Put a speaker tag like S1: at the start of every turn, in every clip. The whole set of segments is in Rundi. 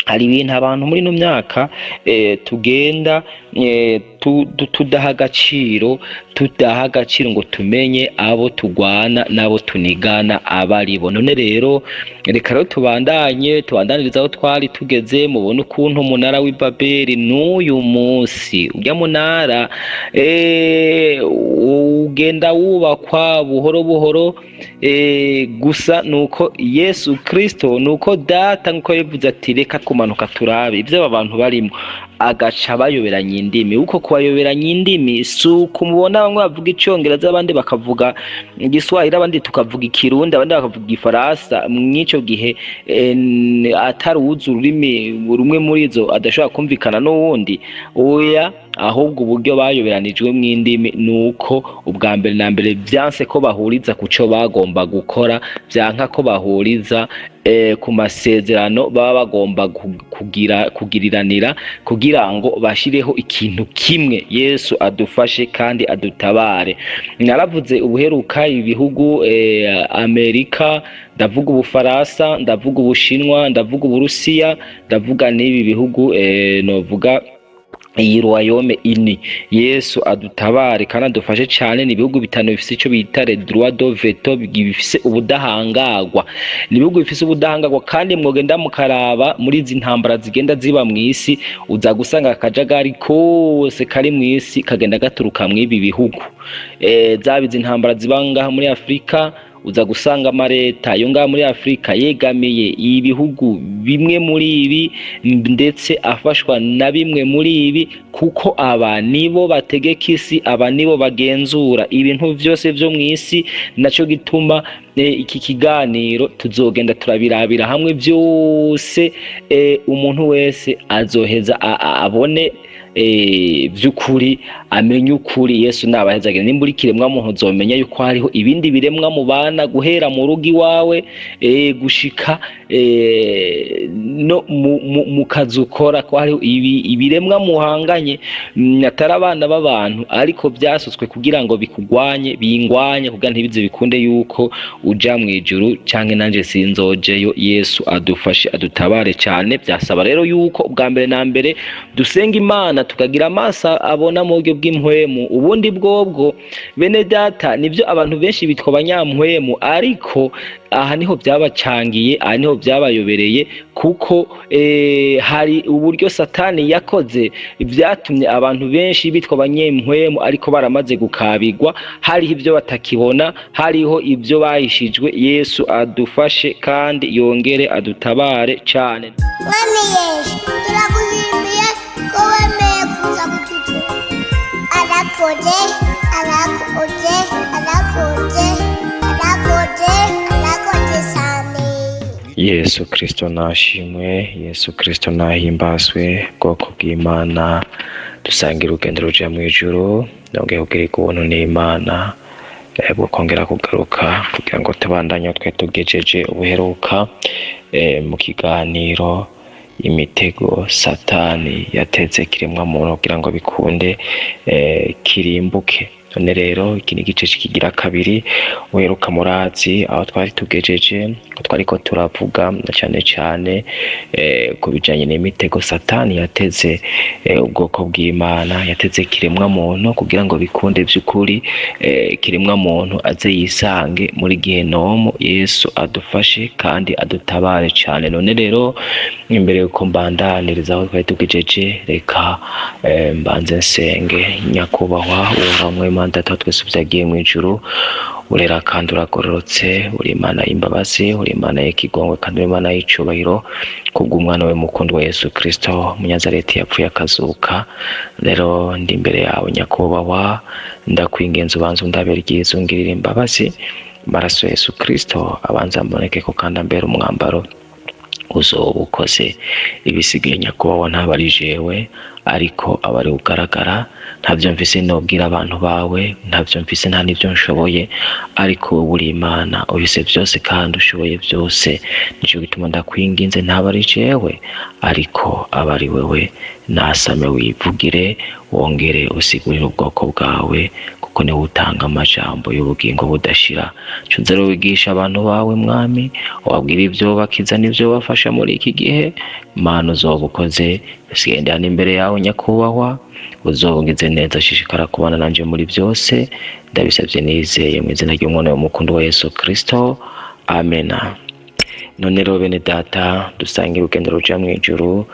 S1: hari ibintu abantu muri ino myaka tugenda tudaha agaciro ngo tumenye abo tugwana n'abo tunigana abaribo. None rero reka rero tubandaniriza aho twari tugeze. Mubone ukuntu umunara w'i Babeli n'uyu munsi urya munara ugenda wubakwa buhoro buhoro, gusa nuko Yesu Kristo, nuko data nkuko yavuze ati reka kumanuka turabe ibyo abantu barimo, agaca bayoberanya indimi. Uko kubayoberanya indimi si uko mubona bamwe bavuga icyongereza abandi bakavuga igiswahili abandi tukavuga ikirundi abandi bakavuga igifaransa, mw'icyo gihe atari uwuzi ururimi rumwe muri izo adashobora kumvikana n'uwundi. Oya, ahubwo uburyo bayoberanijwe mw'indimi nuko ubwa mbere na mbere byanse ko bahuriza ku cyo bagomba gukora, byanka ko bahuriza ku masezerano baba bagomba kugiriranira kugira ngo bashireho ikintu kimwe. Yesu adufashe kandi adutabare. Naravuze ubuheruka ibihugu Amerika, ndavuga Ubufaransa, ndavuga Ubushinwa, ndavuga Uburusiya, ndavuga n'ibi bihugu novuga iyi Royaume Uni. Yesu adutabare kandi adufashe cyane. Ni ibihugu bitanu bifise icyo bita le droit de veto, bifise ubudahangagwa. Ni ibihugu bifise ubudahangagwa kandi mwogenda mukaraba muri izi ntambara zigenda ziba mu isi, uza gusanga akajagari kose kari mu isi kagenda gaturuka mu ibi bihugu. Zaba izi ntambara ziba ngaha muri Afrika, uza gusanga amareta yo ngaha muri Afrika yegamiye ibihugu bimwe muri ibi ndetse afashwa na bimwe muri ibi, kuko aba nibo bategeka isi, aba nibo bagenzura ibintu byose byo mu isi. Naco gituma iki kiganiro tuzogenda turabirabira hamwe byose, umuntu wese azoheza abone by'ukuri, amenye ukuri. Yesu nabahezagira nimba uri kiremwa muntu uzomenya yuko hariho ibindi biremwa mubana guhera mu rugo iwawe gushika no mu kazi ukora, ko hariho ibiremwa muhanganye atari abana b'abantu, ariko byasutswe kugira ngo bikugwanye bingwanye kugira ntibize bikunde yuko uja mu ijuru canke nanje sinzojeyo. Yesu adufashe adutabare cyane. Byasaba rero yuko ubwa mbere na mbere dusenga Imana tukagira amaso abona mu buryo bw'impwemu. Ubundi bwobwo bene data nibyo abantu benshi bitwa abanyampwemu, ariko aha niho byabacangiye, aha niho byabayobereye, kuko hari uburyo Satani yakoze byatumye abantu benshi bitwa abanyempwemu, ariko baramaze gukabigwa, hariho ibyo batakibona, hariho ibyo bahishijwe. Yesu adufashe kandi yongere adutabare cyane.
S2: Mwami Yesu, turaguhimbiye ko wemeye kuza kuducura. Arakoze, arakoze, arakoze, arakoze, arakoze cyane.
S1: Yesu Kristo nashimwe, Yesu Kristo nahimbazwe. Bwoko bw'Imana dusangira urugendo ruja mu ijuru, ndongeye kubwirwa ubuntu n'Imana bwo kongera kugaruka kugira ngo tubandanye twe tugejeje ubuheruka mu kiganiro imitego Satani yateze kiremwa muntu kugira ngo bikunde kirimbuke. None rero iki ni igice kigira kabiri uheruka murazi aho twari tugejeje, twariko turavuga cyane cyane ku bijanye n'imitego Satani yateze ubwoko bw'Imana, yateze kiremwa muntu kugira ngo bikunde by'ukuri kiremwa muntu aze yisange muri Gehinomu. Yesu adufashe kandi adutabare cyane. None rero imbere yuko mbandaniriza aho twari tugejeje, reka mbanze nsenge. Nyakubahwa uramwe Imana twese byagiye mu ijuru, urera kandi uragororotse, uri Imana y'imbabazi, uri Imana y'ikigongwe kandi uri Imana y'icubahiro, kubw'umwana we mukundwa Yesu Kristo Munyazareti yapfuye akazuka. Rero ndi imbere yawe nyakubahwa, ndakwingenza ubanza undabere ryiza, ungirira imbabazi. Maraso Yesu Kristo abanza mboneke ko kandi ambera umwambaro uzoba ukoze ibisigaye nyakubahwa ntabari jewe, ariko abari ugaragara ntavyo mfise nobwira abantu bawe, ntavyo mfise nta n'ivyo nshoboye, ariko wowe uri Imana ufise vyose kandi ushoboye vyose. Nico gituma ndakwinginze ntaba ari jewe ariko aba ari wewe, nasame wivugire wongere usigurire ubwoko bwawe, kuko niwe utanga amajambo y'ubugingo budashira. Cunze rero wigisha abantu bawe Mwami, wabwira ivyo bakiza n'ivyo bafasha muri iki gihe. Mana uzoba ukoze, dusigendane imbere yawe nyakubahwa, uzobugize neza, shishikara kubana nanje muri byose. Ndabisabye nizeye mu izina ry'umwana w'umukundo wa Yesu Kristo, amena. None rero bene data, dusangira urugendo ruja mw'ijuru,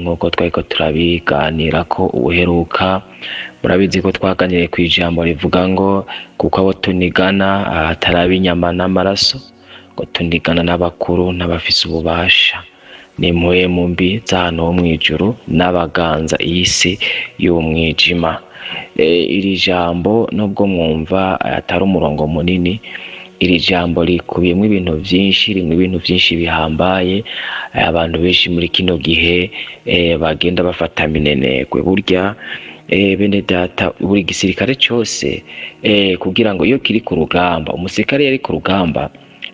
S1: nk'uko twariko turabiganira ko ubuheruka. Murabizi ko twaganiriye ku ijambo rivuga ngo kuko abo tunigana atari inyama n'amaraso, ngo tunigana n'abakuru n'abafise ububasha, n'impuhemu mbi z'ahantu ho mw'ijuru, n'abaganza iy'isi y'umwijima. Iri jambo nubwo mwumva atari umurongo munini, iri jambo rikubiyemo ibintu byinshi, rimwe ibintu byinshi bihambaye. Abantu benshi muri kino gihe bagenda bafata minenegwe. Burya bene data, buri gisirikare cyose kugira ngo iyo kiri ku rugamba, umusirikare yari ku rugamba,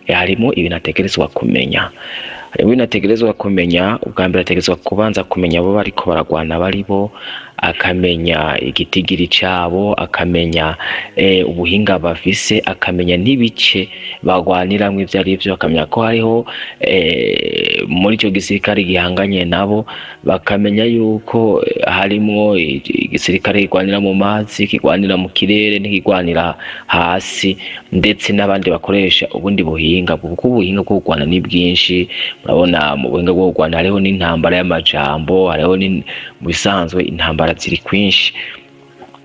S1: harimo ibintu ategerezwa kumenya. Ubwa mbere ategerezwa kubanza kumenya abo bariko baragwana baribo, akamenya igitigiri cyabo, akamenya ubuhinga bafise, akamenya n'ibice bagwaniramwe ivyo ari byo, akamenya ko hariho muri icyo gisirikare gihanganye nabo, bakamenya yuko harimwo igisirikare kigwanira mu mazi, kigwanira mu kirere, n'ikigwanira hasi, ndetse n'abandi bakoresha ubundi buhinga, kuko ubuhinga bwo kugwana ni bwinshi. Murabona mu buhinga bwo kugwana hariho n'intambara y'amajambo, hariho mu bisanzwe intambara ziri kwinshi.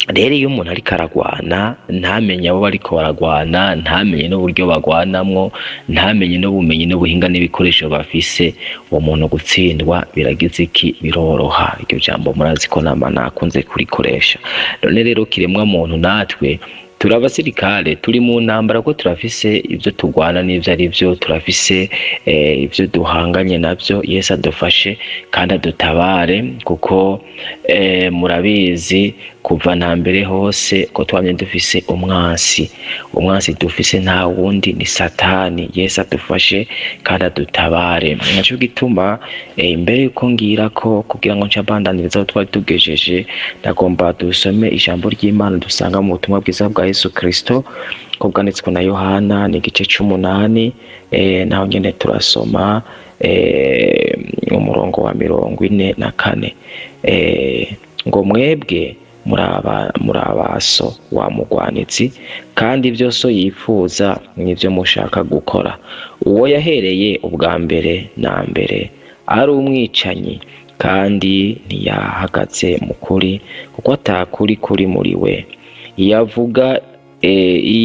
S1: Rero iyo umuntu ariko aragwana ntamenye abo bariko baragwana, ntamenye n'uburyo bagwanamwo, ntamenye n'ubumenyi n'ubuhinga n'ibikoresho bafise, uwo muntu gutsindwa biragize iki? Biroroha. Iryo jambo murazi ko nama nakunze kurikoresha. None rero kiremwa muntu natwe turi abasirikare, turi mu ntambara, ko turafise ibyo tugwana n'ivyo ari byo, turafise ibyo duhanganye navyo. Yesu adufashe kandi adutabare, kuko murabizi kuva na mbere hose ko twamye dufise umwansi dufise nta wundi ni Satani. Yesu adufashe kandi adutabare. Naco gituma imbere yuko ngira ko kugira ngo nca bandaniriza aho twari tugejeje, ndagomba dusome ijambo ry'Imana dusanga mu butumwa bwiza bwa Yesu Kristo ko bwanditswe na Yohana, ni igice 8, naho nyene turasoma umurongo wa 44. Ngo mwebwe muri abaso wa mugwanitsi, kandi ibyo so yifuza n'ibyo mushaka gukora. Uwo yahereye ubwa mbere na mbere ari umwicanyi, kandi ntiyahagaze mu kuri, kuko atakuri kuri muri we. Iyo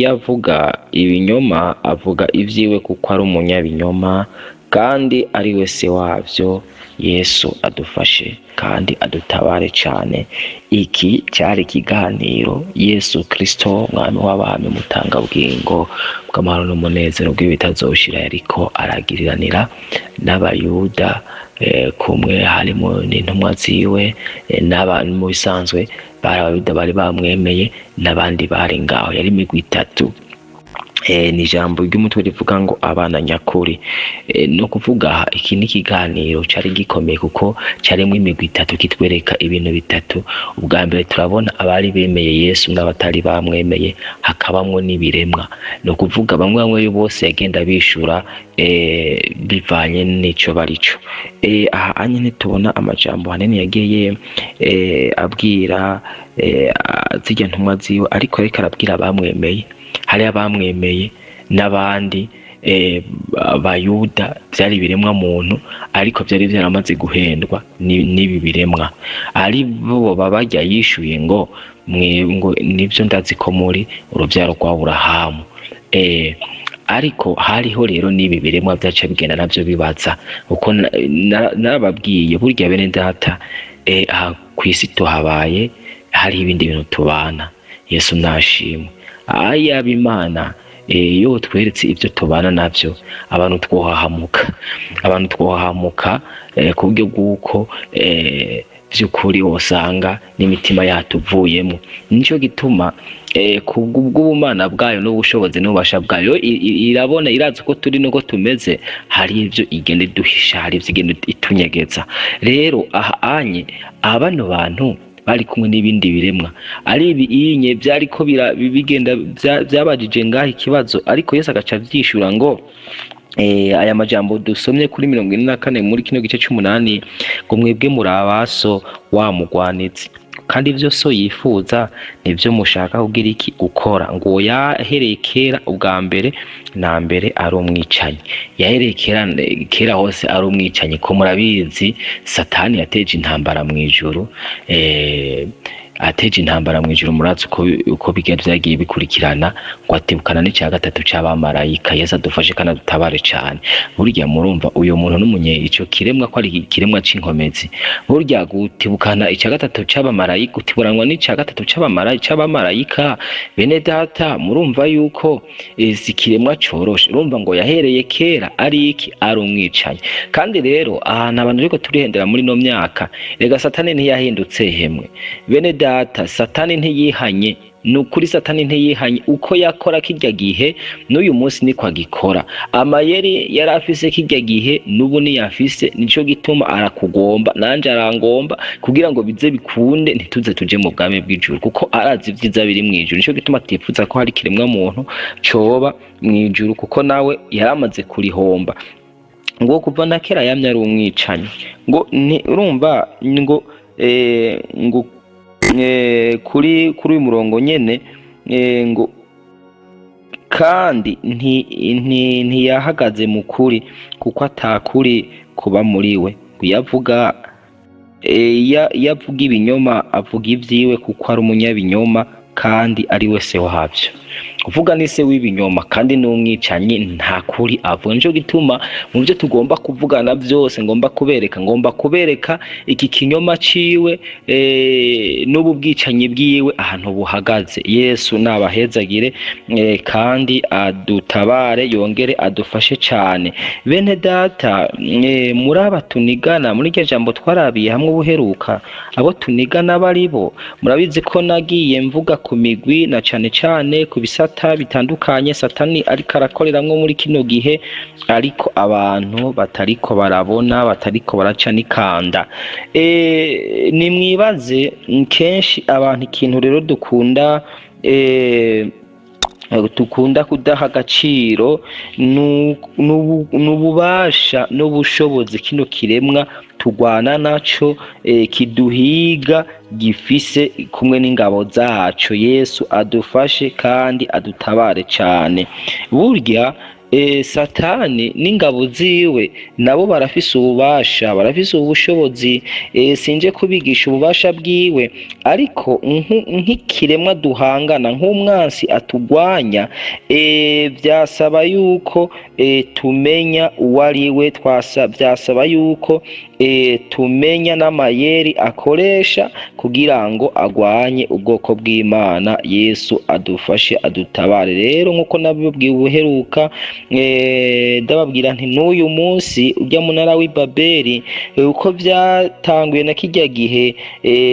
S1: avuga ibinyoma, avuga ivyiwe kuko ari umunyabinyoma, kandi ari we se wavyo. Yesu adufashe kandi adutabare cyane. Iki cyari ikiganiro Yesu Kristo, mwami w'abami, mutanga bugingo bw'amahoro n'umunezero bw'ibitazoshira, yariko aragiriranira n'abayuda, kumwe harimo n'intumwa ziwe, n'abantu mu bisanzwe abayuda bari bamwemeye, n'abandi bari ngaho. Yari imigwi itatu. Ni ijambo ry'umutwe rivuga ngo abana nyakuri. No kuvuga iki ni ikiganiro cyari gikomeye, kuko cyarimo imigwi itatu, kitwereka ibintu bitatu. Ubwa mbere turabona abari bemeye Yesu n'abatari bamwemeye, hakabamwo n'ibiremwa. No kuvuga bamwe bose yagenda bishura bivanye n'ico barico. Aha nyine tubona amajambo hanini yagiye abwira zijya ntumwa ziwe, ariko reka arabwira abamwemeye. Hari abamwemeye n'abandi abayuda byari biremwa muntu, ariko byari byaramaze guhendwa n'ibi biremwa. Ari bo babajya yishuye ngo nibyo ndazi ko muri urubyaro rwa Aburahamu. Ariko hariho rero n'ibi biremwa byaca bigenda nabyo bibaza, uko narababwiye burya bene data, aha ku isi tuhabaye, hari ibindi bintu tubana. Yesu nashimwe. Ayaba Imana iyo tweretse ibyo tubana navyo abantu twohahamuka ku buryo bw'uko by'ukuri wosanga n'imitima yatuvuyemo. Nico gituma kubw'ubumana bwayo n'ubushobozi n'ububasha bwayo irabona irazi ko turi nuko tumeze, hari ivyo igenda iduhisha, hari ivyo igenda itunyegeza. Rero anye abano bantu bari kumwe n'ibindi biremwa ari ibinye byariko bigenda byabajije ngaho ikibazo, ariko Yesu agaca vyishura ngo aya majambo dusomye kuri 44 muri kino gice c'8 ngo mwebwe muri abaso wa mugwanitsi, kandi ivyo so yifuza nivyo mushaka kugira iki gukora. Ngo yahereye kera ubwa mbere na mbere ari umwicanyi, yahereye kera hose ari umwicanyi. Ko murabizi Satani yateje intambara mw'ijuru, ateje intambara mw'ijuru, muratse uko byagiye bikurikirana, ngo atibukana n'icya gatatu c'abamarayika. Yesu adufashe kandi adutabare cyane. Burya murumva uyo muntu n'umunye ico kiremwa ko ari kiremwa c'inkomezi, burya gutibukana icya gatatu c'abamarayika, gutiburanwa n'icya gatatu c'abamarayika, bene data murumva yuko zikiremwa coroshe. Urumva ngo yahereye kera ari iki? Ari umwicanyi. Kandi rero ahantu abantu ariko turihendera muri no myaka, rega Satani ntiyahindutse hemwe bene data, Satani ntiyihanye. Nukuri Satani ntiyihanye uko yakora kirya gihe n'uyu munsi niko agikora. Amayeri yari afise kirya gihe n'ubu niyafise, nico gituma arakugomba nanje arangomba kugira ngo bize bikunde ntituze tuje mu bwami bw'ijuru, kuko arazi ivyiza biri mw'ijuru. Nico gituma atifuza ko hari kiremwa muntu coba mw'ijuru, kuko nawe yaramaze kurihomba. Ngo kuva na kera yamye ari umwicanyi. Ngo urumva ngo kuri uyu murongo nyene ngo kandi ntiyahagaze mu kuri, kuko atakuri kuba muri we. Yavuga ibinyoma avuga ivyiwe, kuko ari umunyabinyoma kandi ari we se wavyo. Kuvuga ni se w'ibinyoma kandi n'umwicanyi, nta kuri avuga. Nico gituma mu byo tugomba kuvugana byose ngomba kubereka iki kinyoma ciwe n'ubu bwicanyi bwiwe ahantu buhagaze. Yesu nabahezagire kandi adutabare, yongere adufashe cyane. Bene data, muri abatunigana muri iryo jambo twarabiye hamwe ubuheruka, abo tunigana baribo murabizi ko nagiye mvuga ku migwi na cane ku bisata bitandukanye Satani ariko arakoreramwo muri kino gihe, ariko abantu batariko barabona, batariko baraca n'ikanda. Nimwibaze kenshi abantu ikintu rero dukunda kudaha agaciro n'ububasha n'ubushobozi kino kiremwa tugwana naco kiduhiga gifise kumwe n'ingabo zacu. Yesu adufashe kandi adutabare cyane. Burya Satani n'ingabo ziwe nabo barafise ububasha, barafise ubushobozi. Sinje kubigisha ububasha bwiwe, ariko nk'ikiremwa duhangana, nk'umwansi atugwanya, byasaba yuko tumenya uwariwe, byasaba yuko tumenya n'amayeri akoresha kugira ngo agwanye ubwoko bw'Imana. Yesu adufashe adutabare. Rero nkuko nabibabwiye ubuheruka, ndababwira nti n'uyu munsi ujya munara w'i Babeli uko byatanguye na kijya gihe,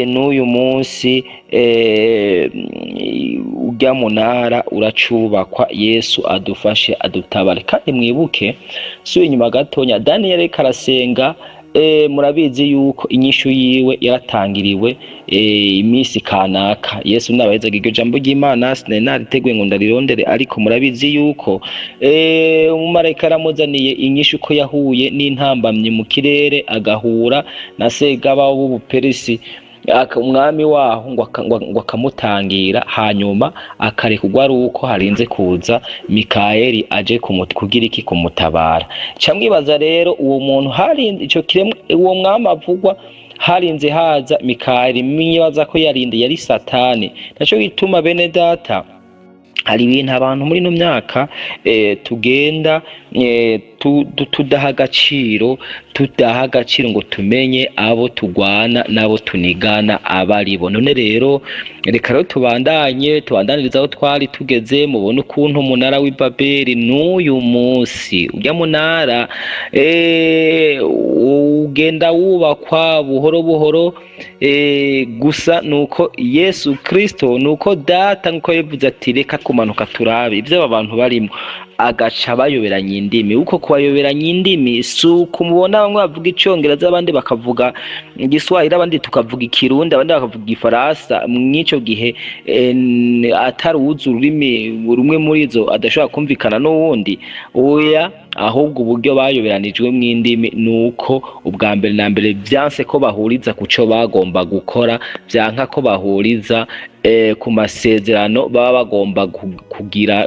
S1: n'uyu munsi ujya munara uracubakwa. Yesu adufashe adutabare. Kandi mwibuke suye inyuma gatonya, Daniel karasenga, murabizi yuko inyishu yiwe yaratangiriwe imisi kanaka. Yesu nabahezaga iryo jambo ry'Imana sinari nariteguye ngo ndarirondere, ariko murabizi yuko umumarayika aramuzaniye inyishu ko yahuye n'intambamyi mu kirere, agahura na Segaba w'Ubuperisi, umwami waho ngo akamutangira, hanyuma akarekugwa ari uko harinze kuza Mikayeli aje kugira iki? Kumutabara. Camwibaza rero uwo muntu harinze ico kiremwa, uwo mwami avugwa harinze haza Mikayeli, mwibaza ko yari Satani. Naco gituma bene data, hari ibintu abantu muri no myaka tugenda tudaha agaciro ngo tumenye abo tugwana n'abo tunigana abaribo. None rero reka rero tubandaniriza aho twari tugeze. Mubone ukuntu umunara w'i Babeli n'uyu munsi urya munara ugenda wubakwa buhoro buhoro, gusa nuko Yesu Kristo, nuko data nkuko yavuze ati reka kumanuka turabe ibyo abantu barimo, agaca bayoberanya indimi. Uko kubayoberanya indimi si ukumubona bamwe bavuga icyongereza abandi bakavuga igiswahili abandi tukavuga ikirundi abandi bakavuga igifaransa. Mw'icyo gihe atari uwuzi ururimi rumwe muri zo adashobora kumvikana n'uwundi. Oya, ahubwo uburyo bayoberanijwe mw'indimi nuko ubwa mbere na mbere byanse ko bahuriza ku cyo bagomba gukora, byanka ko bahuriza ku masezerano baba bagomba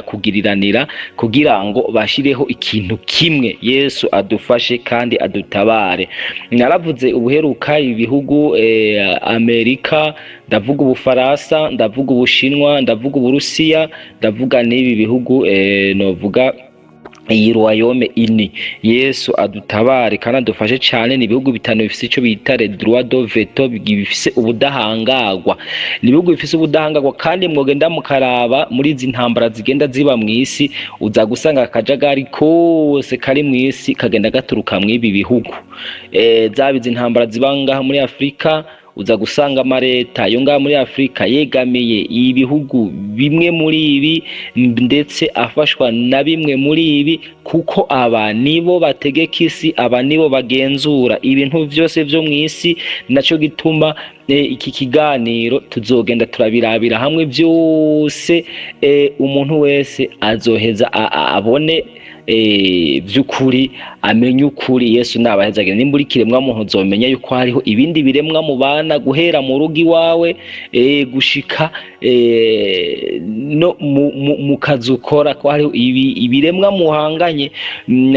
S1: kugiriranira kugira ngo bashireho ikintu kimwe. Yesu adufashe kandi adutabare. Naravuze ubuheruka ibihugu Amerika, ndavuga Ubufaransa, ndavuga Ubushinwa, ndavuga Uburusiya, ndavuga n'ibi bihugu novuga iyi Royaume Uni. Yesu adutabare kandi adufashe cyane. Ni ibihugu bitanu bifise icyo bita le droit de veto, bifise ubudahangagwa. Ni ibihugu bifise ubudahangagwa kandi mwogenda mukaraba muri izi ntambara zigenda ziba mu isi, uza gusanga akajagari kose kari mu isi kagenda gaturuka mu ibi bihugu. Zaba izi ntambara ziba ngaha muri Afrika, uza gusanga amareta yo ngaha muri Afrika yegamiye ibihugu bimwe muri ibi ndetse afashwa na bimwe muri ibi, kuko aba nibo bategeka isi, aba nibo bagenzura ibintu byose byo mu isi. Naco gituma iki kiganiro tuzogenda turabirabira hamwe byose, umuntu wese azoheza abone by'ukuri, amenye ukuri. Yesu nabahezagire. Nimba uri kiremwa muntu uzomenya yuko hariho ibindi biremwa mubana guhera mu rugo iwawe gushika no mu kazi ukora, ko hariho ibiremwa muhanganye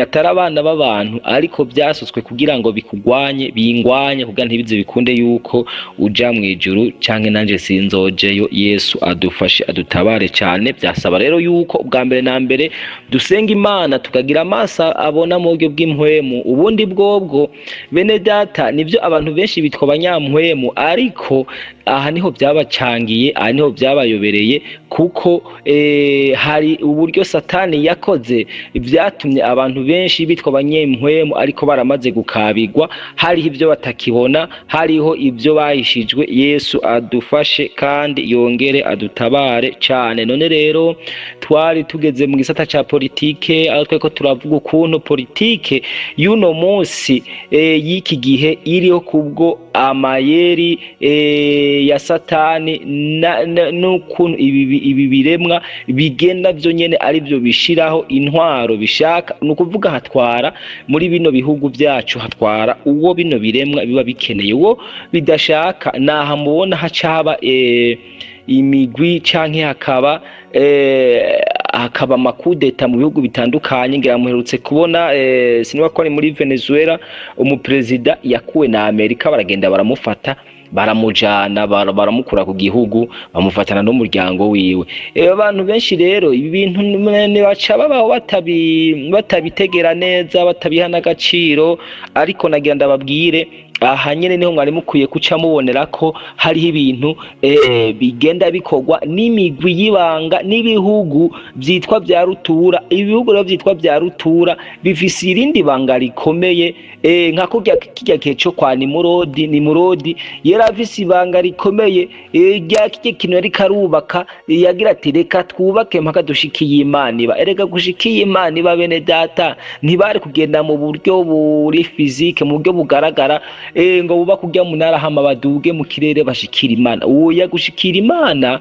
S1: atari abana b'abantu, ariko byasutswe kugira ngo bikugwanye, bingwanye kugira ntibize bikunde yuko uja mu ijuru canke nanje sinzojeyo. Yesu adufashe adutabare cyane. Byasaba rero yuko ubwa mbere na mbere dusenga Imana, tukagira amaso abona mu buryo bw'impwemu. Ubundi bwobwo bene data nibyo abantu benshi bitwa abanyampwemu, ariko aha niho byabacangiye, aha niho byabayobereye, kuko hari uburyo Satani yakoze byatumye abantu benshi bitwa abanyempwemu ariko baramaze gukabigwa. Hariho ibyo batakibona, hariho ibyo bahishijwe. Yesu adufashe kandi yongere adutabare cyane. None rero twari tugeze mu gisata cya politike, aho tweko turavuga ukuntu politike y'uno munsi y'iki gihe iriho kubwo amayeri ya Satani, n'ukuntu ibi biremwa bigenda byo nyene ari byo bishiraho intwaro bishaka. Nukuvuga hatwara muri bino bihugu byacu, hatwara uwo bino biremwa biba bikeneye. Uwo bidashaka naha mubona hacaba imigwi canke hakaba amakudeta mu bihugu bitandukanye. Ngira muherutse kubona siniba ko ari muri Venezuela, umuperezida yakuwe na Amerika, baragenda baramufata, baramujana, baramukura ku gihugu, bamufatana n'umuryango wiwe. Abantu benshi rero ibi bintu baca babaho batabitegera neza, batabiha n'agaciro. Ariko nagira ndababwire, aha nyene niho mwari mukwiye kuca mubonera ko hariho ibintu bigenda bikorwa n'imigwi y'ibanga n'ibihugu byitwa bya rutura. Ibihugu rero byitwa bya rutura bifise irindi banga rikomeye, nka kurya kijya gihe cyo kwa Nimurodi yaravise ibanga rikomeye rya kijye kintu yari karubaka. Yagira ati reka twubake mpaka dushikiye Imana iba. Erega gushikiye Imana iba bene data ntibari kugenda mu buryo buri physique, mu buryo bugaragara ngo buba kujya munara hama baduge mu kirere bashikira Imana. Oya, gushikira Imana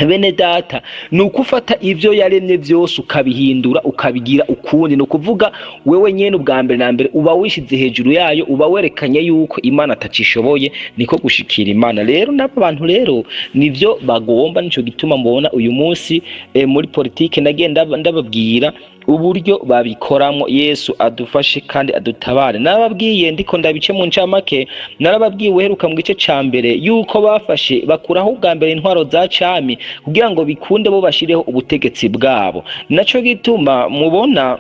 S1: bene data nuko ufata ivyo yaremye byose ukabihindura ukabigira ukundi. No kuvuga wewe nyene ubwa mbere na mbere uba wishize hejuru yayo, uba werekanye yuko Imana atacishoboye. Niko gushikira Imana. Rero n'abantu rero nivyo bagomba, nico gituma mbona uyu munsi muri politike nagenda ndababwira uburyo babikoramo. Yesu adufashe kandi adutabare. Narababwiye ndiko ndabice mu ncamake, narababwiye uheruka mu gice ca mbere yuko bafashe bakuraho ubwa mbere intwaro za cami kugira ngo bikunde bo bashireho ubutegetsi bwabo. Naco gituma mubona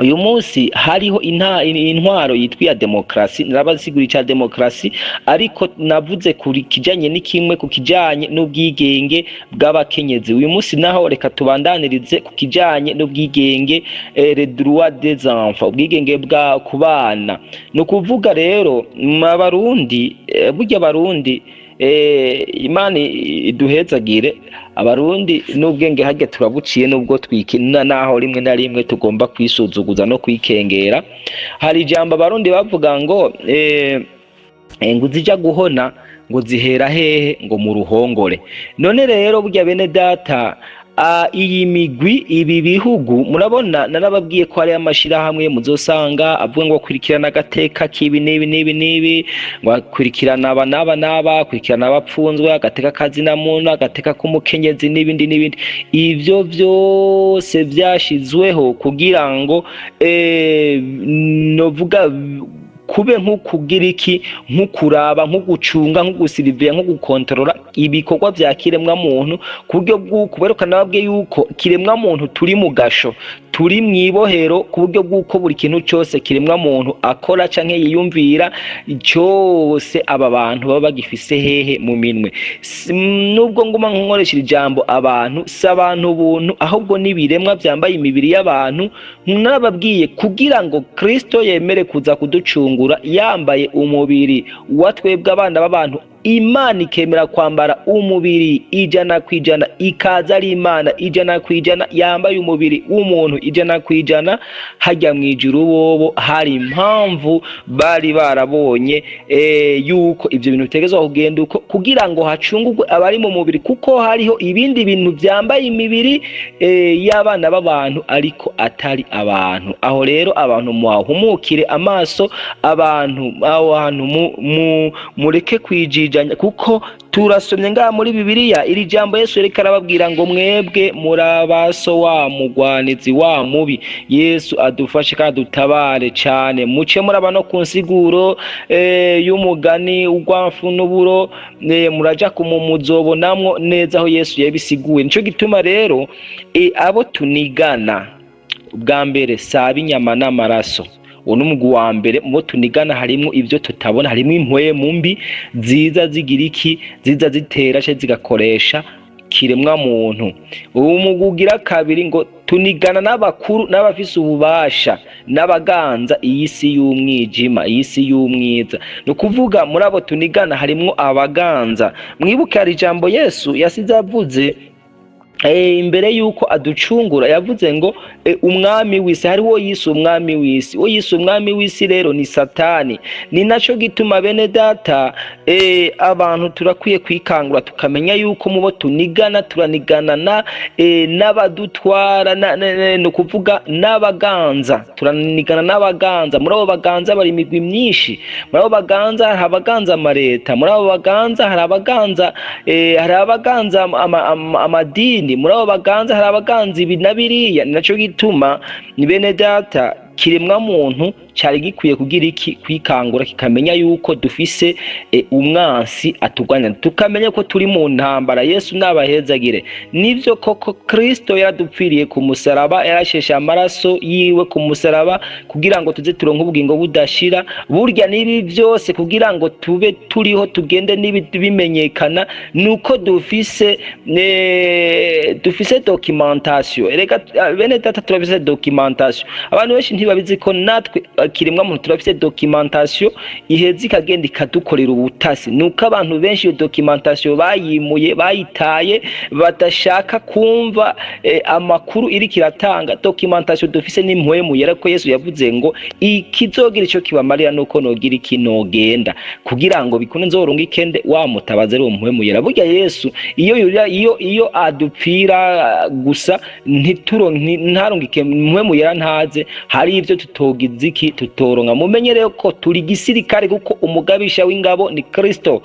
S1: uyu munsi hariho intwaro yitwa ya demokarasi, narabasigura icya demokarasi, ariko navuze kuri kijanye n'ikimwe ku kijanye n'ubwigenge bw'abakenyezi. Uyu munsi naho reka tubandanirize ku kijanye n'ubwigenge les droits des enfants, ubwigenge bwa kubana. No kuvuga rero abarundi burya abarundi Imana iduhezagire. Abarundi n'ubwenge hage turabuciye nubwo twikina naho rimwe na rimwe tugomba kwisuzuguza no kwikengera. Hari ijambo abarundi bavuga ngo ngo zija guhona ngo zihera hehe ngo mu ruhongore. None rero burya bene data, iyi migwi ibi bihugu murabona, narababwiye ko hari amashirahamwe muzosanga avuga ngo kurikirana agateka kibi nibi ngo kurikirana aba naba kurikirana abapfunzwe, agateka kazi na muntu, agateka k'umukenyezi n'ibindi. Ivyo vyose byashizweho kugira ngo novuga kube nk'ukugira iki, nk'ukuraba, nk'ugucunga, nk'ugusiriveya, nk'ugukontorora ibikorwa vya kiremwa muntu, ku buryo bw'uko berekana babwiye yuko kiremwa muntu turi mu gasho, turi mwibohero, ku buryo bw'uko buri kintu cyose kiremwa muntu akora canke yiyumvira cyose aba bantu baba bagifise hehe mu minwe. Nubwo nguma nkoresha ijambo abantu, si abantu buntu, ahubwo n'ibiremwa byambaye imibiri y'abantu. Nababwiye kugira ngo Kristo yemere kuza kuducungura yambaye umubiri wa twebwe abana b'abantu, Imana ikemera kwambara umubiri 100%, ikaza ari Imana 100%, yambaye umubiri w'umuntu 100%. Hajya mwijuru bobo hari impamvu bari barabonye yuko ivyo bintu bitegezwa kugenda uko kugira ngo hacungurwe abari mu mubiri, kuko hariho ibindi bintu byambaye imibiri y'abana b'abantu ariko atari abantu. Aho rero abantu muhumukire amaso, abantu mureke kwijijanya, kuko turasomye ngaha muri Bibiliya iri jambo Yesu yereka arababwira ngo mwebwe murabaso wa mugwanizi wa mubi. Yesu adufashe kandi dutabare cyane. Muce muraba no ku nsiguro y'umugani ugwafu n'uburo, muraja kumumuzobonamwo neza aho Yesu yabisiguye. Nico gituma rero abo tunigana ubwa mbere saba inyama n'amaraso. Unumugwi wa mbere mu tunigana harimo ivyo tutabona, harimo impwemu mbi ziza zigira iki, ziza zitera cyo zigakoresha kiremwa muntu. Umugwi ugira kabiri ngo tunigana n'abakuru n'abafise ububasha n'abaganza iyi si y'umwijima, iyi si y'umwiza. No kuvuga muri abo tunigana harimo abaganza. Mwibuke hari ijambo Yesu yasize avuze imbere yuko aducungura, yavuze ngo umwami w'isi, hari wo yise umwami w'isi. Wo yise umwami w'isi rero ni Satani. Ni naco gituma bene data abantu turakwiye kwikangura tukamenya yuko mubo tunigana turaniganana n'abadutwara, no kuvuga n'abaganza, turanigana n'abaganza. Muri abo baganza bari imigwi myinshi. Muri abo baganza hari abaganza amareta, muri abo baganza hari abaganza amadini, muri abo baganza hari abaganza ibi na biriya. Ni naco gituma ni bene data kiremwa muntu cyari gikwiye kugira iki, kwikangura kikamenya yuko dufise umwansi atugwanya, tukamenya ko turi mu ntambara. Yesu nabahezagire. Nivyo koko Kristo yaradupfiriye ku musaraba, yarashesha amaraso yiwe ku musaraba kugira ngo tuze turonke ubugingo budashira. Burya nibi byose kugira ngo tube turiho tugende bimenyekana nuko dufise documentation. Erega bene data turafise documentation. Abantu benshi ntibabizi ko natwe kiremwa muntu turafise documentation iheze ikagenda ikadukorera ubutasi. Nuko abantu benshi iyo documentation bayimuye, bayitaye, badashaka kumva amakuru iri kiratanga. Documentation dufise ni mpwemu yera, ko Yesu yavuze ngo ikizogira ico kibamarira nuko nogira ikinogenda, kugira ngo bikune nzorunga ikende wa mutabaze ari mpwemu yera. Burya Yesu iyo adupfira gusa ntarungike mpwemu yera ntaze, hari ivyo tutogize iki tutoronka. Mumenye rero ko turi gisirikare, kuko umugabisha w'ingabo ni Kristo.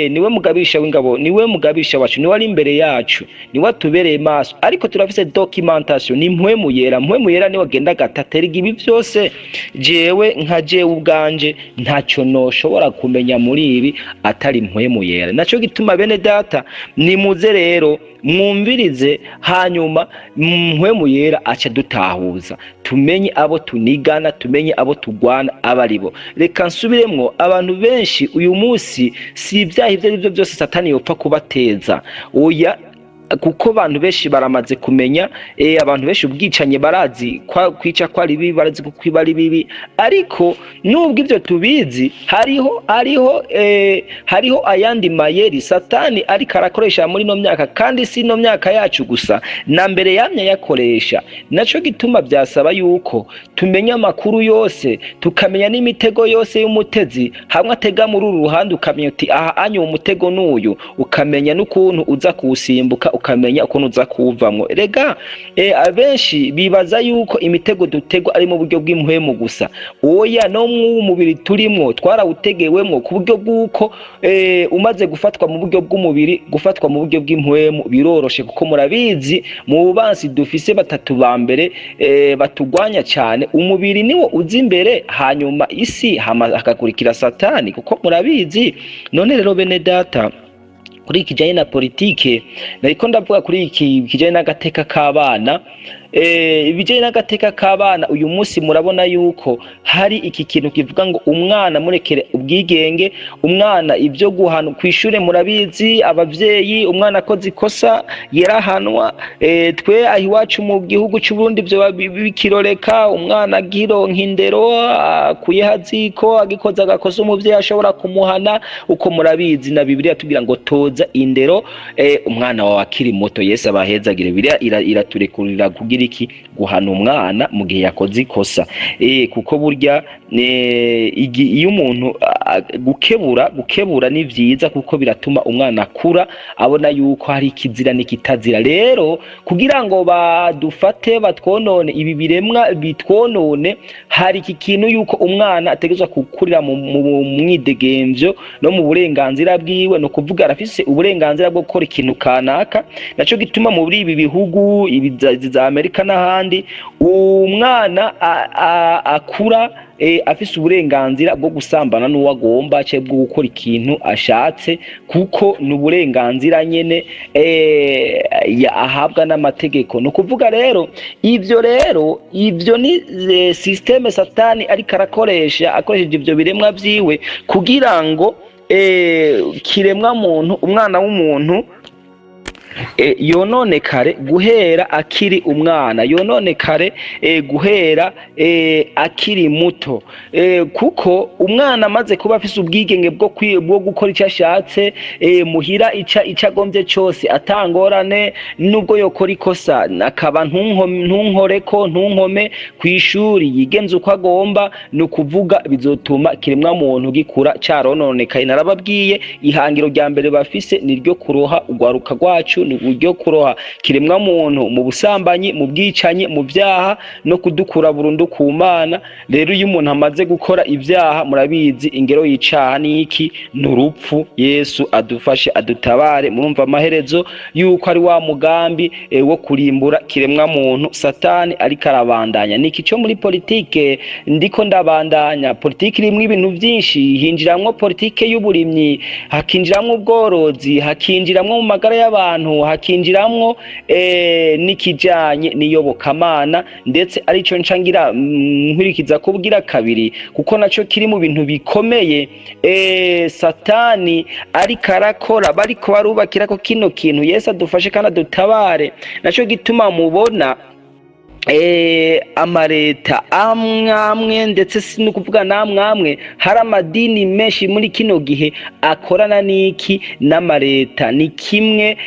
S1: Niwe mugabisha w'ingabo, niwe mugabisha wacu, niwe ari imbere yacu, niwe tubereye maso. Ariko turafise documentation ni mpwemu yera. Mpwemu yera niwe agenda gatatera ibi byose. Jewe nka jewe ubwanje ntacyo noshobora kumenya muri ibi atari mpwemu yera. Naco gituma bene data nimuze rero mwumvirize, hanyuma mpwemu yera aca dutahuza. tumenye abo tunigana, tumenye abo tugwana abaribo. Reka nsubiremwo, abantu benshi uyu munsi si ibyaha ibyo ari byo byose Satani yopfa kubateza, oya, kuko abantu benshi baramaze kumenya, abantu benshi ubwicanye barazi kwica ko ari bibi, barazi ko kwiba ari bibi, ariko nubwo ibyo tubizi hariho ayandi mayeri Satani ariko arakoresha muri no myaka, kandi si no myaka yacu gusa, na mbere yamye yakoresha. Naco gituma byasaba yuko tumenya amakuru yose, tukamenya n'imitego yose y'umutezi, hamwe atega muri uru ruhande ukamenya uti aha anyu umutego n'uyu, ukamenya n'ukuntu uza kuwusimbuka, ukamenya ukuntu uza kuwuvamwo. Rega abenshi bibaza yuko imitego dutegwa ari mu buryo bw'impwemu gusa, oya, no mu mubiri turimwo twarawutegewemwo, ku buryo bw'uko umaze gufatwa mu buryo bw'umubiri, gufatwa mu buryo bw'impwemu biroroshe, kuko murabizi mu bubansi dufise batatu ba mbere batugwanya cyane, umubiri niwo uzi imbere, hanyuma isi hakakurikira Satani, kuko murabizi. None rero bene data, kuri kijanye na politike nariko ndavuga kuri iki kijanye n'agateka k'abana, ibijanye n'agateka k'abana uyu munsi murabona yuko hari iki kintu kivuga ngo umwana murekere ubwigenge, umwana ibyo guhana kwishure, murabizi abavyeyi, umwana akoze ikosa yarahanwa. Twe aho iwacu mu gihugu cy'u Burundi byo bikiroreka, umwana agironka indero, akuye haziko, agikoza agakosa umuvyeyi ashobora kumuhana, uko murabizi na Bibiliya tugira ngo toza indero umwana wawe akiri muto. Yesu abahezagire, Bibiliya iraturekurira kugira iki, guhana umwana mu gihe yakoze ikosa, kuko burya iyo umuntu gukebura ni vyiza, kuko biratuma umwana akura abona yuko hari ikizira n'ikitazira. Rero kugira ngo badufate batwonone ibi biremwa bitwonone, hari iki kintu yuko umwana ategezwa kukurira mu mwidegemvyo no mu burenganzira bwiwe, no kuvuga arafise uburenganzira bwo gukora ikintu kanaka. Naco gituma muri ibi bihugu za Amerika n'ahandi umwana akura afise uburenganzira bwo gusambana n'uwo agomba, cyangwa bwo gukora ikintu ashatse, kuko n'uburenganzira nyene ahabwa n'amategeko. No kuvuga rero ivyo ni systeme Satani ariko akoresheje ivyo biremwa vyiwe kugira ngo kiremwa muntu, umwana w'umuntu yononekare guhera akiri umwana, yononekare guhera akiri muto, kuko umwana amaze kuba afise ubwigenge bwo gukora icyo ashatse, muhira icyo agombye cyose atangorane, nubwo yokora ikosa akaba ntunkome ku ishuri, yigenza uko agomba, ni ukuvuga bizotuma kiremwa muntu gikura cyarononekaye. Narababwiye ihangiro rya mbere bafise ni ryo kuroha ugwaruka rwacu, ni uburyo kuroha kiremwa muntu mu busambanyi, mu bwicanyi, mu byaha, no kudukura burundu ku Mana. Rero iyo umuntu amaze gukora ibyaha, murabizi ingero y'icaha ni iki? N'urupfu. Yesu adufashe adutabare. Murumva amaherezo yuko ari wa mugambi wo kurimbura kiremwa muntu Satani ariko arabandanya. Niki cyo muri politike ndiko ndabandanya. Politike irimwe ibintu byinshi, hinjiramwo politike y'uburimyi, hakinjiramwo ubworozi, hakinjiramwo mu magara y'abantu, hakinjiramwo nikijanye niyobokamana, ndetse arico ncangira nkwirikiza kubwira kabiri, kuko naco kiri mu bintu bikomeye Satani ariko arakora, bariko barubakira ko kino kintu. Yesu adufashe kandi adutabare. Naco gituma mubona amareta amwe ndetse si no kuvuga namwe, hari amadini menshi muri kino gihe akorana n'iki n'amareta. Ni kimwe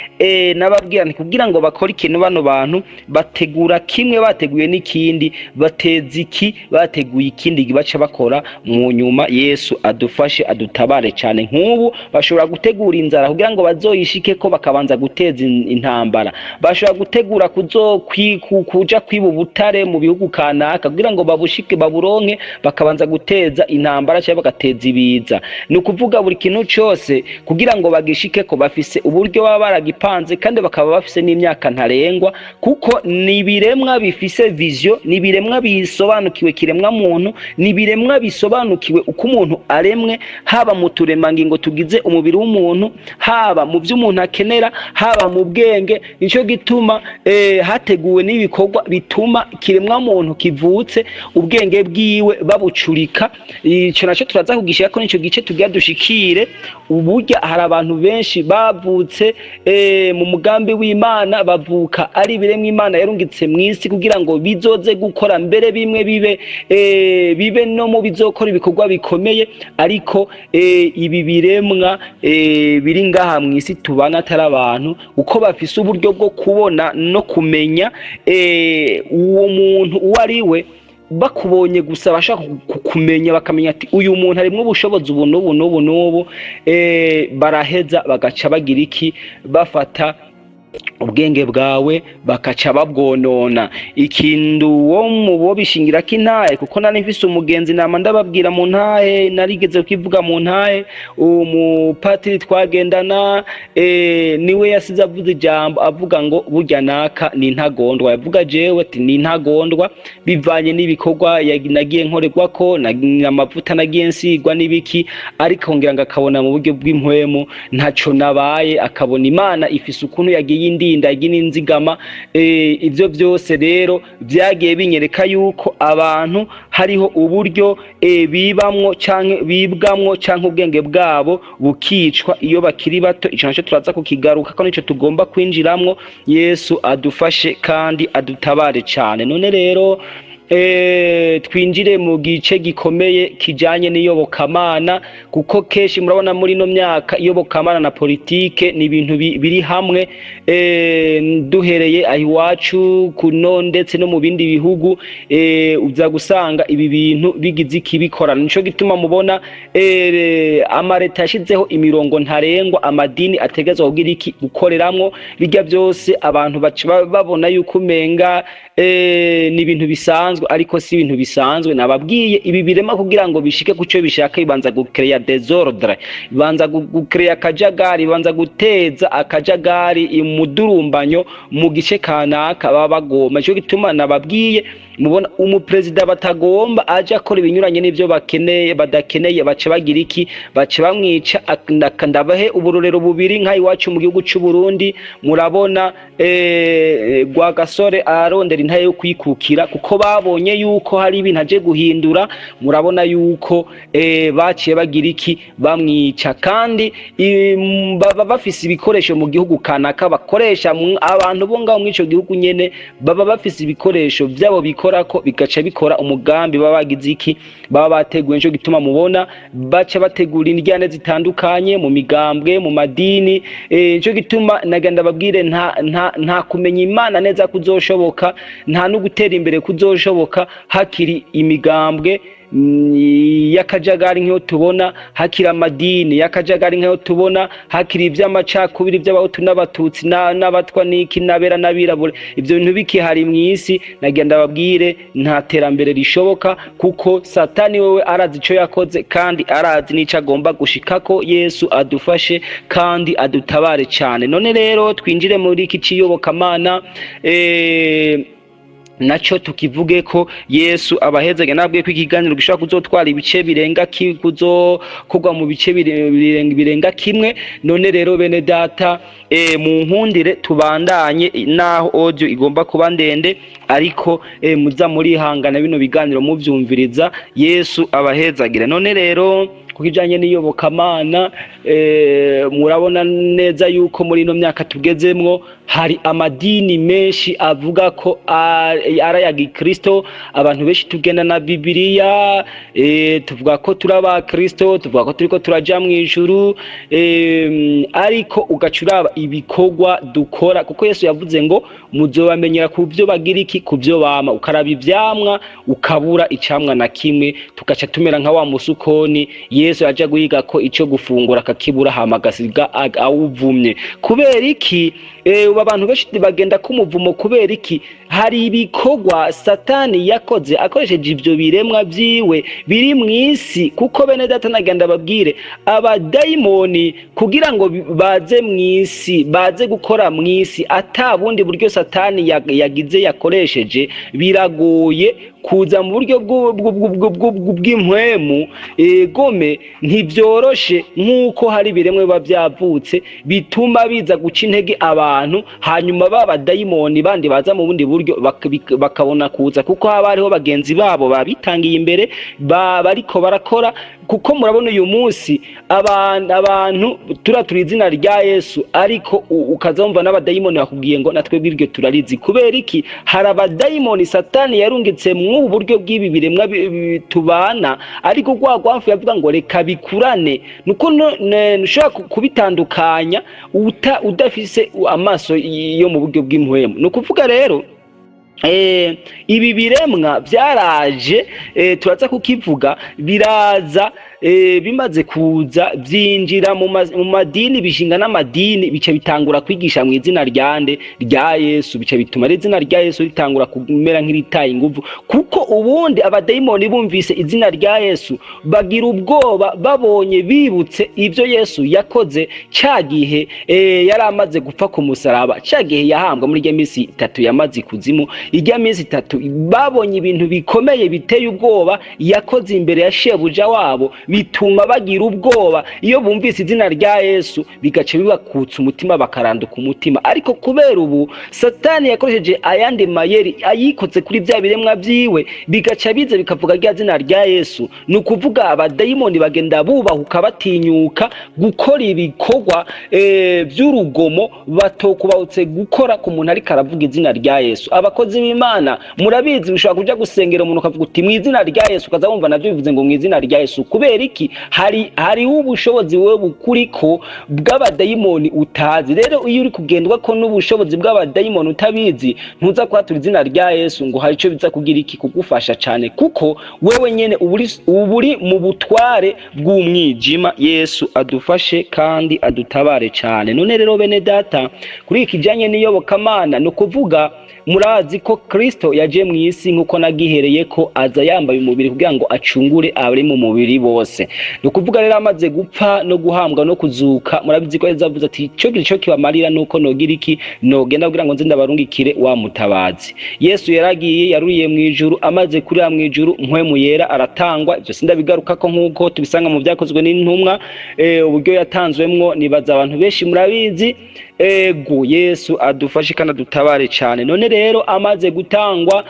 S1: nababwira nti kugira ngo bakore ikintu, bano bantu bategura kimwe, bateguye n'ikindi, bateza iki, bateguye ikindi gibaca bakora mu nyuma. Yesu adufashe adutabare cyane. Nk'ubu bashobora gutegura inzara kugira ngo bazoyishike ko, bakabanza guteza intambara. Bashobora gutegura kuja kwiba ubutare mu bihugu kanaka kugira ngo babushike baburonke, bakabanza guteza intambara cyangwa bagateza ibiza. Ni ukuvuga buri kintu cyose kugira ngo bagishike ko bafise uburyo baba baragipanze, kandi bakaba bafise n'imyaka ntarengwa, kuko ni biremwa bifise vision, ni biremwa bisobanukiwe kiremwa muntu, ni biremwa bisobanukiwe uko umuntu aremwe, haba mu turemangingo tugize umubiri w'umuntu, haba mu by'umuntu akenera, haba mu bwenge. Nico gituma hateguwe n'ibikorwa bitu bituma kiremwa muntu kivutse ubwenge bwiwe babucurika. Ico naco turaza kugishira ko nico gice tugiye dushikire. Uburya hari abantu benshi bavutse mu mugambi w'Imana, bavuka ari biremwa Imana yarungitse mw'isi kugira ngo bizoze gukora mbere bimwe bibe no mu bizokora ibikorwa bikomeye, ariko ibi biremwa biri ngaha mw'isi tubana atari abantu, uko bafise uburyo bwo kubona no kumenya uwo muntu uwo ari we, bakubonye gusa bashaka kumenya, bakamenya ati uyu muntu arimwo ubushobozi ubu n'ubu n'ubu n'ubu, baraheza bagaca bagira iki, bafata ubwenge bwawe bakaca babwonona. Ikintu wo mubo bishingira kintahe, kuko nari mfise umugenzi nama ndababwira mu ntahe, narigeze kwivuga mu ntahe, umupatiri twagendana niwe yasize avuze ijambo avuga ngo burya naka ni ntagondwa. Yavuga jewe ati ni ntagondwa bivanye n'ibikorwa nagiye nkorerwa ko, amavuta nagiye nsigwa n'ibiki, ariko ngira ngo akabona mu buryo bw'impwemu ntaco nabaye, akabona Imana ifise ukuntu yagiye indinda n'inzigama. Ivyo byose rero byagiye binyereka yuko abantu hariho uburyo bibamwo canke ubwenge bwabo bukicwa iyo bakiri bato. Ico naco turaza kukigaruka ko nico tugomba kwinjiramwo. Yesu adufashe kandi adutabare cane. None rero twinjire mu gice gikomeye kijanye n'iyobokamana, kuko keshi murabona muri no myaka iyobokamana na politike ni ibintu biri hamwe. Duhereye ahiwacu kuno ndetse no mu bindi bihugu uza gusanga ibi bintu bigize ikibikorana. Nico gituma mubona amareta yashizeho imirongo ntarengwa amadini ategezwa kugira iki gukoreramwo. Bijya byose abantu babona yuko umenga ni ibintu bisanzwe, ariko si ibintu bisanzwe. Nababwiye ibi birema kugira ngo bishike kuco bishaka, bibanza gucrea desordre, bibanza gucrea akajagari, bibanza guteza akajagari umudurumbanyo mu gice kanaka baba bagomba. Ico gituma nababwiye mubona umupresident batagomba aje akora ibinyuranye n'ivyo badakeneye, bace bagira iki, bace bamwica. Ndabahe uburorero bubiri nka iwacu mu gihugu cy'u Burundi. Murabona Rwagasore arondera intaye yo kwikukira, kuko babonye yuko hari ibintu aje guhindura. Murabona yuko baciye bagira iki, bamwica. Kandi baba bafise ibikoresho mu gihugu kanaka bakoresha, abantu bo ngaho mw'ico gihugu nyene baba bafise ibikoresho byabo bikora ko bigaca bikora umugambi baba bagize iki, baba bateguye. Nico gituma mubona baca bategura indyane zitandukanye mu migambwe, mu madini. Nico gituma naganda babwire nta kumenya Imana neza kuzoshoboka, nta no gutera imbere kuzoshoboka hakiri imigambwe y'akajagari nk'iyo tubona, hakiri amadini y'akajagari nk'iyo tubona, hakiri iby'amacakubiri by'abahutu n'abatutsi n'abatwa n'iki n'abera n'abirabura. Ibyo bintu bikihari mw'isi, nagenda babwire nta terambere rishoboka, kuko Satani wewe arazi ico yakoze kandi arazi n'ico agomba gushikako. Yesu adufashe kandi adutabare cyane. None rero twinjire muri iki ciyobokamana, naco tukivuge ko Yesu abahezage. Nabwiye ko ikiganiro gishobora kuzotwara ibice birenga kuzokorwa mu bice birenga kimwe. None rero bene data, mu nkundire tubandanye, naho audio igomba kuba ndende, ariko muza muri hangana bino biganiro muvyumviriza. Yesu abahezagire. None rero kukijanye n'iyobokamana, murabona neza yuko muri no myaka tugezemwo hari amadini menshi avuga ko ara ya Gikristo. Abantu benshi tugenda na Bibiliya, tuvuga ko turaba Kristo, tuvuga ko turiko turaja mu ijuru, ariko ugacuraba ibikorwa dukora, kuko Yesu yavuze ngo muzobamenyera ku byo bagira iki, ku byo bama. Ukaraba ivyamwa ukabura icamwa na kimwe, tugaca tumera nka wa musukoni Yesu aje guhiga ko ico gufungura akakibura, hama agasiga awuvumye. Kubera iki abantu benshi bagenda kumuvumo? Kubera iki? Hari ibikorwa Satani yakoze akoresheje ivyo biremwa vyiwe biri mw'isi. Kuko bene data nagenda babwire, abadayimoni kugira ngo baze mw'isi, baze gukora mw'isi, ata bundi buryo Satani yagize yakoresheje, biragoye kuza mu buryo bw'impwemu gome ntibyoroshe nk'uko hari ibiremwe biba byavutse bituma biza guca intege abantu, hanyuma b'abadayimoni bandi baza mu bundi buryo bakabona kuza, kuko haba hariho bagenzi babo babitangiye imbere bariko barakora. Kuko murabona uyu munsi abantu turi izina rya Yesu, ariko ukazumva n'abadayimoni bakubwiye ngo natwe bwiryo turarizi. Kubera iki? Hari abadayimoni Satani yarungitse mu buryo bw'ibi biremwa tubana, ariko gwagwafu yavuga ngo reka bikurane. Nuko ntushobora kubitandukanya udafise amaso yo mu buryo bw'impwemu. Nukuvuga rero ibi biremwa byaraje, turaza kukivuga, biraza bimaze kuza byinjira mu madini, bishinga n'amadini, bice bitangura kwigisha mu izina rya Yesu, bice bituma izina rya Yesu ritangura kumera nk'iritaye inguvu. Kuko ubundi abadayimoni bumvise izina rya Yesu bagira ubwoba, babonye bibutse ibyo Yesu yakoze cya gihe yari amaze gupfa ku musaraba, cya gihe yahambwa muri rya minsi 3 yamaze kuzimu. Ijya minsi 3 babonye ibintu bikomeye biteye ubwoba yakoze imbere ya shebuja wabo, bituma bagira ubwoba. Iyo bumvise izina rya Yesu bigace bibakutsa umutima, bakaranduka umutima. Ariko kubera ubu Satani yakoresheje ayandi mayeri ayikoze kuri bya biremwa byiwe, bigaca bize bikavuga rya zina rya Yesu. Nukuvuga abadayimoni bagenda bubahuka batinyuka gukora ibikorwa by'urugomo batokubahutse gukora ku muntu ariko aravuga izina rya Yesu. Abakozi b'Imana murabizi, bishobora kuja gusengera umuntu ukavuga uti mu izina rya Yesu, ukaza wumva navyo bivuze ngo mu izina rya Yesu. Kubera iki? hari ubushobozi wewe bukuriko bw'abadayimoni utazi. Rero iyo uri kugendwa ko n'ubushobozi bw'abadayimoni utabizi, ntuza kwatura izina rya Yesu ngo hari ico biza kugira iki kugufasha cyane, kuko wewe nyene uburi mu butware bw'umwijima. Yesu adufashe kandi adutabare cyane. None rero bene data, kuri iki kijanye n'iyobokamana, no kuvuga murazi ko Kristo yaje mu isi nkuko nagihereye ko aza yambaye umubiri kugira ngo acungure abari mu mubiri bose. No kuvuga rero amaze gupfa no guhambwa no kuzuka, murabizi ko yazavuze ati cyo kibamarira nuko nogira iki, nogenda kugira ngo nze ndabarungikire wa mutabazi. Yesu yaragiye, yaruriye mu ijuru, amaze kurira mu ijuru mpwemu yera aratangwa. Ibyo sindabigaruka ko nkuko tubisanga mu byakozwe n'intumwa, uburyo yatanzwemwo nibaza abantu benshi murabizi. Ego Yesu adufashe kandi adutabare cyane. None rero amaze gutangwa,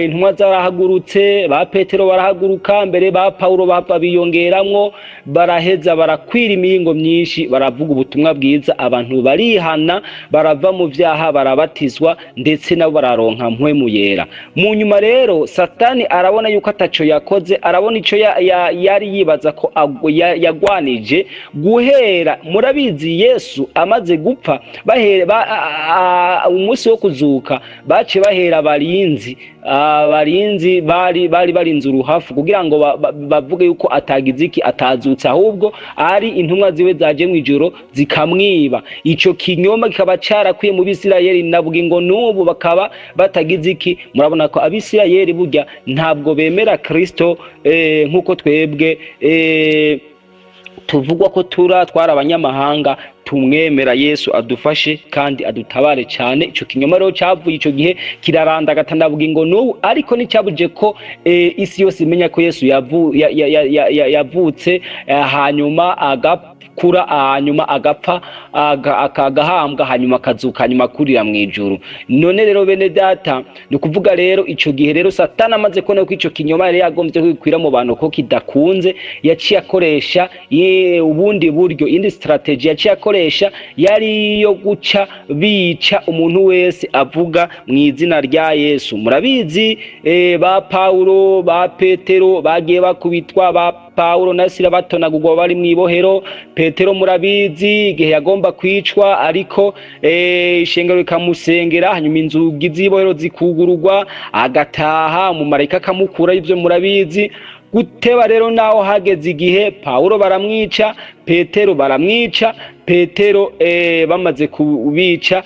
S1: intumwa zarahagurutse, ba Petero barahaguruka, mbere ba Paulo bapfa biyongeramwo, baraheza barakwira imihingo myinshi, baravuga ubutumwa bwiza, abantu barihana, barava mu vyaha, barabatizwa, ndetse nabo bararonka mpwemu yera. Mu nyuma rero Satani arabona yuko ataco yakoze, arabona ico yari yibaza ko yagwanije guhera. Murabizi Yesu amaze gupfa, umunsi wo kuzuka bace bahera abarinzi bari barinze uruhafu kugira ngo bavuge yuko atagize iki, atazutse, ahubwo ari intumwa ziwe zaje mu ijoro zikamwiba. Ico kinyoma kikaba carakwiye mu Bisirayeli, navuga ngo n'ubu bakaba batagize iki. Murabona ko Abisirayeli burya ntabwo bemera Kristo nkuko twebwe tuvugwa ko twari abanyamahanga tumwemera. Yesu adufashe kandi adutabare cyane. Ico kinyoma rero cyavuye ico gihe kiraranda gatanavuga ngo n'ubu, ariko nticyabuje ko isi yose imenya ko Yesu yavutse, hanyuma agakura, hanyuma agapfa, akagahambwa, hanyuma akazuka, hanyuma kurira mu ijuru. None rero bene data, ni kuvuga rero ico gihe rero Satani amaze kubona ko ico kinyoma yari yagombye kwikwira mu bantu ko kidakunze, yaciye akoresha ubundi buryo, indi strategy yaciye akoresha yari yo guca bica umuntu wese avuga mu izina rya Yesu. Murabizi ba Paulo, ba Petero bagiye bakubitwa, ba Paulo na Sila batonagurwa bari mu ibohero. Petero murabizi igihe yagomba kwicwa, ariko ishengero rikamusengera, hanyuma inzugi z'ibohero zikugururwa, agataha, umumarayika akamukura. Ivyo murabizi. Guteba rero naho hageze igihe Paulo baramwica, Petero baramwica. Petero bamaze kubica,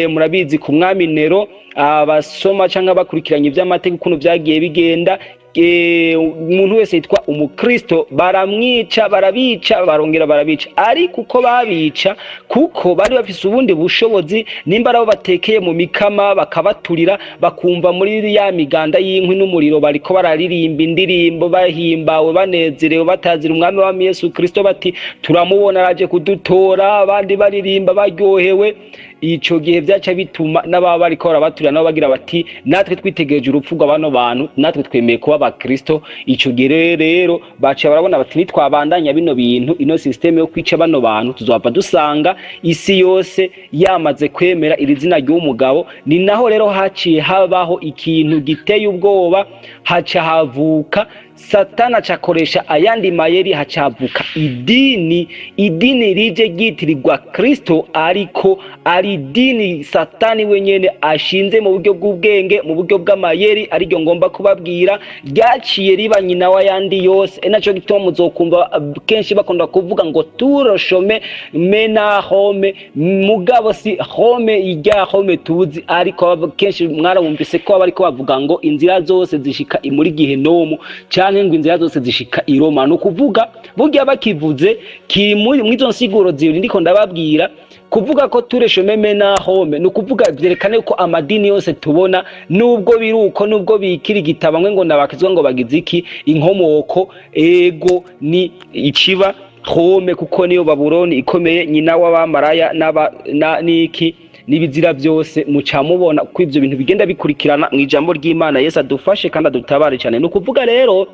S1: murabizi ku mwami Nero, abasoma cyangwa bakurikiranye iby'amategeko ukuntu byagiye bigenda, umuntu wese yitwa umukristo baramwica, barabica, barongera barabica. ariko uko babica kuko bari bafise ubundi bushobozi, nimba arabo batekeye mu mikama bakabaturira, bakumva muri ya miganda y'inkwi n'umuriro bariko bararirimba indirimbo bahimbawe banezerewe batazira umwami wa Yesu Kristo, bati turamubona araje kudutora, abandi baririmba baryohewe. Ico gihe vyaca bituma n'ababa bariko barabaturira nabo bagira bati natwe twitegereje urupfu rw'abano bantu, natwe twemeye kuba abakristo. Ico gihe rero baca barabona bati nitwabandanya bino bintu, ino systeme yo kwica bano bantu, tuzova dusanga isi yose yamaze kwemera iri zina ry'umugabo. Ni naho rero haciye habaho ikintu giteye ubwoba, haca havuka Satana acakoresha ayandi mayeri, hacavuka idini rije ryitirirwa Kristo, ariko ari idini Satani wenyene ashinze mu buryo bw'ubwenge, mu buryo bw'amayeri, ariryo ngomba kubabwira, ryaciye riba nyina w'ayandi yose. Naco gituma muzokumva kenshi bakunda kuvuga ngo turoshome mena home, mugabo si home ijya home tuzi, ariko kenshi mwarabumvise ko bariko bavuga ngo inzira zose zishika muri Gihenomu, canke ngo inzira zose zishika i Roma. No kuvuga burya bakivuze kiri muri izo nsiguro zibiri ndiko ndababwira, kuvuga ko tureshome mena home no kuvuga byerekane ko amadini yose tubona, nubwo biruko, nubwo bikira igitabo ngo nabakizwa ngo bagize iki, inkomoko ego ni ikiba home, kuko niyo Babuloni ikomeye, nyina w'abamaraya niki n'ibizira byose. Muca mubona ko ivyo bintu bigenda bikurikirana mu ijambo ry'Imana. Yesu adufashe kandi adutabare cyane. No kuvuga rero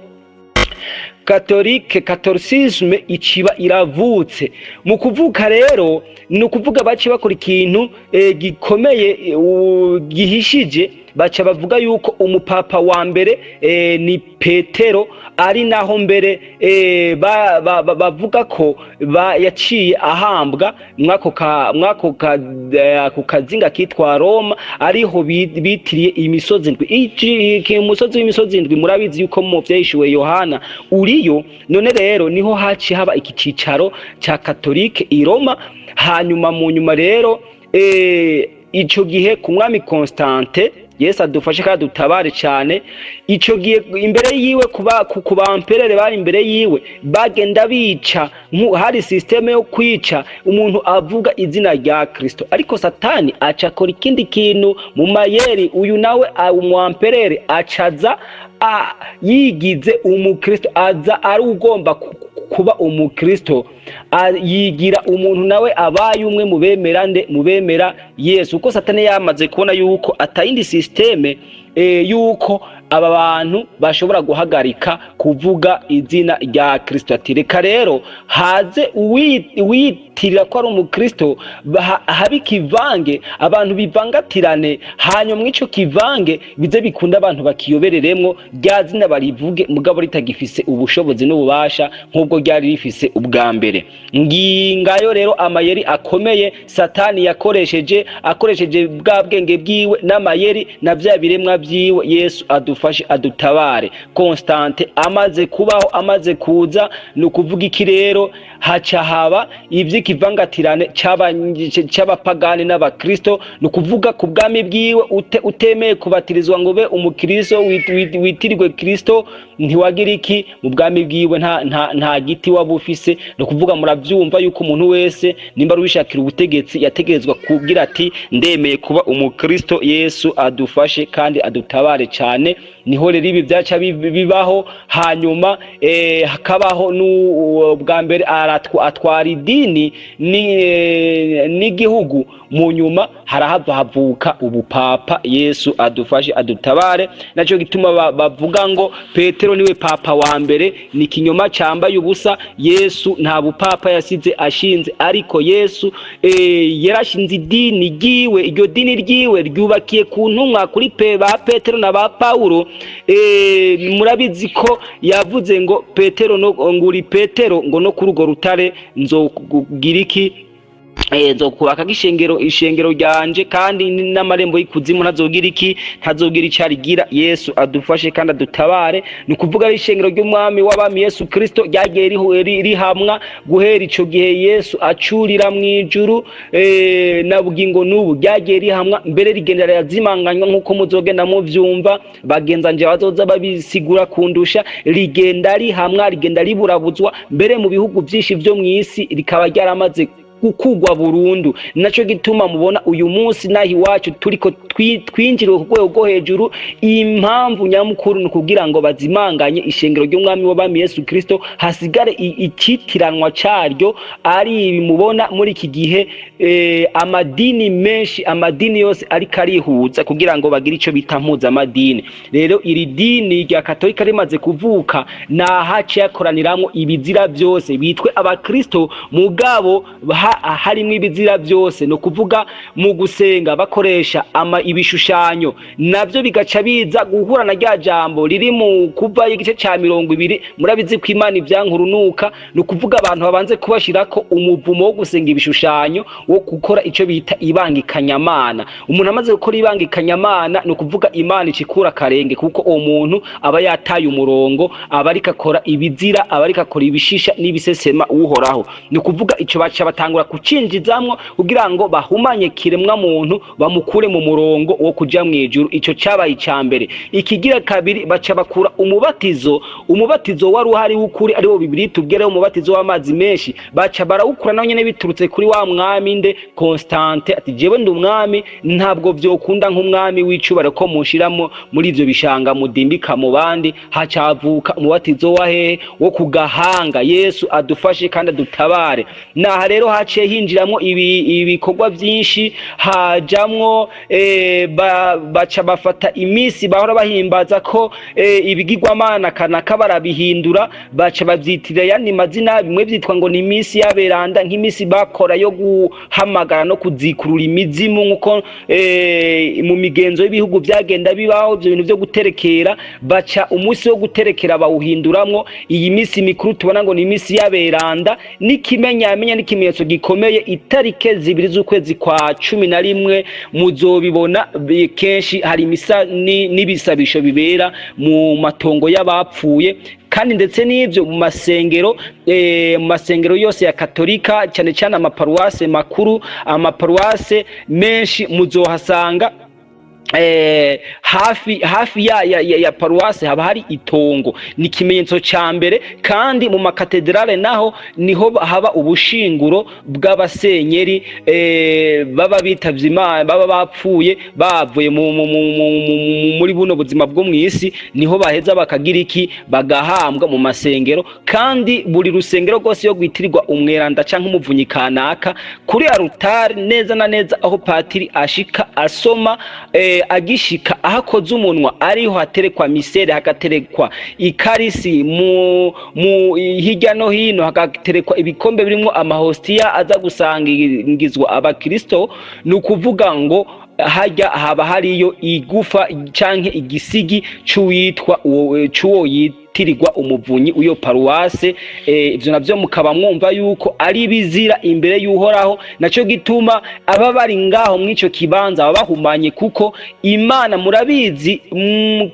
S1: catholicisme iciba iravutse. Mu kuvuka rero ni ukuvuga baci bakora ikintu gikomeye gihishije, baca bavuga yuko umupapa wa mbere ni Petero, ari naho mbere bavuga ko yaciye ahambwa mwako kazinga kitwa Roma, ariho bitiriye imisozi ndwi. Umusozi w'imisozi ndwi murabizi yuko mu vyahishwe Yohana uriyo. None rero niho haci haba iki cicaro ca Katolike i Roma. Hanyuma mu nyuma rero ico gihe ku mwami Constante, Yesu adufashe kandi dutabare cyane, ico gihe imbere yiwe ku bamperere bari imbere yiwe bagenda bica, hari systeme yo kwica umuntu avuga izina rya Kristo. Ariko Satani acakora ikindi kintu mu mayeri, uyu nawe umwamperere acaza yigize umukristo, aza ari ugomba kuba umukristo, yigira umuntu nawe abaye umwe mu bemera Yesu. Uko Satani yamaze kubona yuko atayindi systeme yuko aba bantu bashobora guhagarika kuvuga izina rya Kristo, ati reka rero haze uwitirira ko ari umukristo, habe kivange, abantu bivangatirane, hanyuma ico kivange bize bikunda abantu bakiyobereremwo, rya zina barivuge mugabo ritagifise ubushobozi n'ububasha nk'ubwo ryari rifise ubwa mbere. Ngingayo rero amayeri akomeye Satani yakoresheje bwa bwenge bwiwe n'amayeri na vya biremwa vyiwe. Yesu adufashe adutabare. Constante amaze kubaho, amaze kuza, no kuvuga iki rero, haca haba ivyikivangatirane c'abapagani n'abakristo. No kuvuga ku bwami bwiwe utemeye kubatirizwa ngo be umukristo witirirwe Kristo, ntiwagira iki mu bwami bwiwe, nta giti wabufise. No kuvuga muravyumva yuko umuntu wese nimba rubishakira ubutegetsi yategerezwa kugira ati ndemeye kuba umukristo. Yesu adufashe kandi adutabare cyane. Niho rero ibi byaca bibaho. Hanyuma hakabaho n'ubwa mbere atwara idini n'igihugu, mu nyuma havuka ubupapa. Yesu adufashe adutabare. Naco gituma bavuga ngo Petero niwe papa wa mbere, ni kinyoma cyambaye ubusa. Yesu nta bupapa yasize ashinze, ariko Yesu yarashinze idini ryiwe. Iryo dini ryiwe ryubakiye ku ntumwa kuri ba Petero na ba Paulo. Murabizi ko yavuze ngo Petero no nguri Petero ngo no kuri urwo rutare nzogira iki, nzokubaka ishengero ryanje kandi n'amarembo y'ikuzimu ntazogira icarigira. Yesu adufashe kandi adutabare. Ni ukuvuga ari ishengero ry'umwami w'abami Yesu Kristo ryagiye rihamwa guhera ico gihe Yesu acurira mw'ijuru, na bugingo n'ubu ryagiye rihamwa, mbere rigenda rirazimanganywa nk'uko muzogenda muvyumva bagenzanje bazoza babisigura kundusha. Rigenda rihamwa, rigenda riburabuzwa, mbere mu bihugu vyinshi vyo mw'isi rikaba ryaramaze gukugwa burundu. Naco gituma mubona uyu munsi nahi wacu turiko twinjiriwe ku rwego rwo hejuru. Impamvu nyamukuru ni kugira ngo bazimanganye ishengero ry'umwami w'abami Yesu Kristo, hasigare icitiranwa caryo. Ari ibi mubona muri iki gihe amadini menshi, amadini yose ariko arihuza kugira ngo bagire ico bita mpuzamadini. Rero iri dini rya Katolika rimaze kuvuka, nahaciye yakoraniramwo ibizira vyose bitwe abakristo, mugabo harimwo ibizira byose. No kuvuga mu gusenga bakoresha ibishushanyo, navyo bigaca biza guhura na rya jambo riri mu kuva igice ca 20. Murabizi ko Imana ivyankurunuka. No kuvuga abantu babanze kubashirako umuvumo wo gusenga ibishushanyo, wo gukora ico bita ibangikanyamana. Umuntu amaze gukora ibangikanyamana, no kuvuga Imana icikura karenge, kuko uwo muntu aba yataye umurongo, aba ariko akora ibizira, aba ariko akora ibishisha n'ibisesema uhoraho. No kuvuga ico baca batangura kucinjizamwo kugira ngo bahumanye kiremwa muntu, bamukure mu murongo wo kuja mwijuru. Ico cabaye icambere. Ikigira kabiri, baca bakura umubatizo wari uhari w'ukuri, ariwo Bibiliya itubwira, umubatizo w'amazi menshi. Baca barawukura naho nyene biturutse kuri wa mwami nde Constante, ati jewe ndi umwami, ntabwo vyokunda nk'umwami w'icubaro ko mushiramo muri ivyo bishanga mudimbika mu bandi. Hacavuka umubatizo wa hehe? Wo kugahanga. Yesu adufashe kandi adutabare. Naha rero haciye hinjiramwo ibikorwa vyinshi, hajamwo baca bafata imisi bahora bahimbaza ko ibigirwamana kanaka barabihindura, baca bavyitirira yandi mazina. Bimwe vyitwa ngo ni imisi y'aberanda, nk'imisi bakora yo guhamagara no kuzikurura imizimu, nkuko mu migenzo y'ibihugu vyagenda bibaho ivyo bintu vyo guterekera. Baca umunsi wo guterekera bawuhinduramwo iyi misi mikuru tubona ngo ni imisi y'aberanda. N'ikimenyamenya n'ikimenyetso gikomeye, itarike 2 z'ukwezi kwa 11 muzobibona kenshi hari imisa n'ibisabisho bibera mu matongo y'abapfuye. Kandi ndetse n'ivyo mu masengero yose ya Katolika, cyane cyane amaparuwase makuru, amaparuwase menshi muzohasanga hafi ya paruwase haba hari itongo. Ni ikimenyetso ca mbere. Kandi mu makatedrale naho niho haba ubushinguro bw'abasenyeri baba bitavye Imana, baba bapfuye bavuye muri buno buzima bwo mw'isi. Niho baheza bakagira iki? Bagahambwa mu masengero. Kandi buri rusengero rwose yo gwitirirwa umweranda canke umuvunyi kanaka, kuri altar neza na neza aho patiri ashika asoma, agishika ahakoze umunwa ariho haterekwa misere, hagaterekwa ikarisi, mu hirya no hino hagaterekwa ibikombe birimwo amahostiya aza gusangizwa abakristo. Ni ukuvuga ngo hajya haba hariyo igufa canke igisigi c'uwitwa c'uwo yitirirwa umuvunyi uyo paruwase. Ivyo navyo mukaba mwumva yuko ari bizira imbere y'uhoraho. Naco gituma aba bari ngaho mw'ico kibanza baba bahumanye, kuko Imana murabizi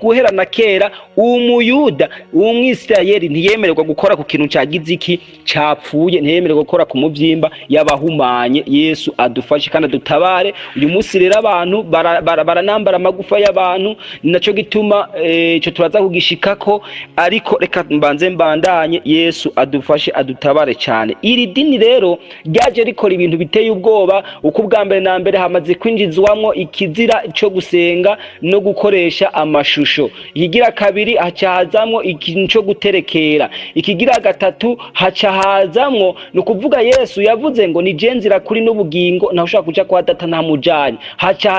S1: guhera na kera umuyuda w'umwisirayeli ntiyemererwa gukora ku kintu cagize iki? Capfuye. Ntiyemererwa gukora ku muvyimba y'abahumanye. Yesu adufashe kandi adutabare. Uyu munsi rero abantu baranambara amagufa y'abantu. Naco gituma ico turaza kugishikako, ariko reka mbanze mbandanye. Yesu adufashe adutabare cyane. Iri dini rero ryaje rikora ibintu biteye ubwoba. Uko ubwa mbere na mbere hamaze kwinjizwamwo ikizira cyo gusenga no gukoresha amashusho. Ikigira kabiri haca hazamwo ikintu cyo guterekera. Ikigira gatatu haca hazamwo, no kuvuga Yesu yavuze ngo ni jenzira kuri n'ubugingo, nta ushaka kuja kwa data nta mujanye. Haca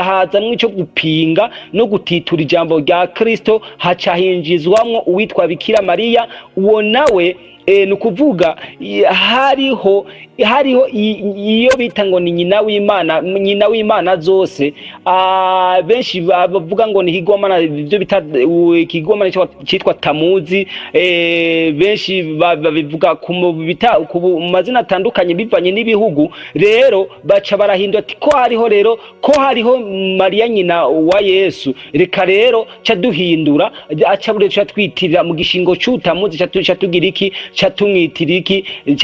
S1: hazamwo ico gupinga no gutitura ijambo rya Kristo. Haca hinjizwamwo uwitwa Bikira Mariya. Uwo nawe nukuvuga hariho iyo bita ngo ni nyina w'Imana zose. Benshi bavuga ngo ni Kigomana, ibyo bita Kigomana cyitwa Tamuzi. Benshi babivuga ku mazina atandukanye bivanye n'ibihugu. Rero baca barahindura ati ko hariho Mariya nyina wa Yesu, reka rero ca duhindura, aca bureca twitirira mu gishingo c'Utamuzi, ca tugira iki, ca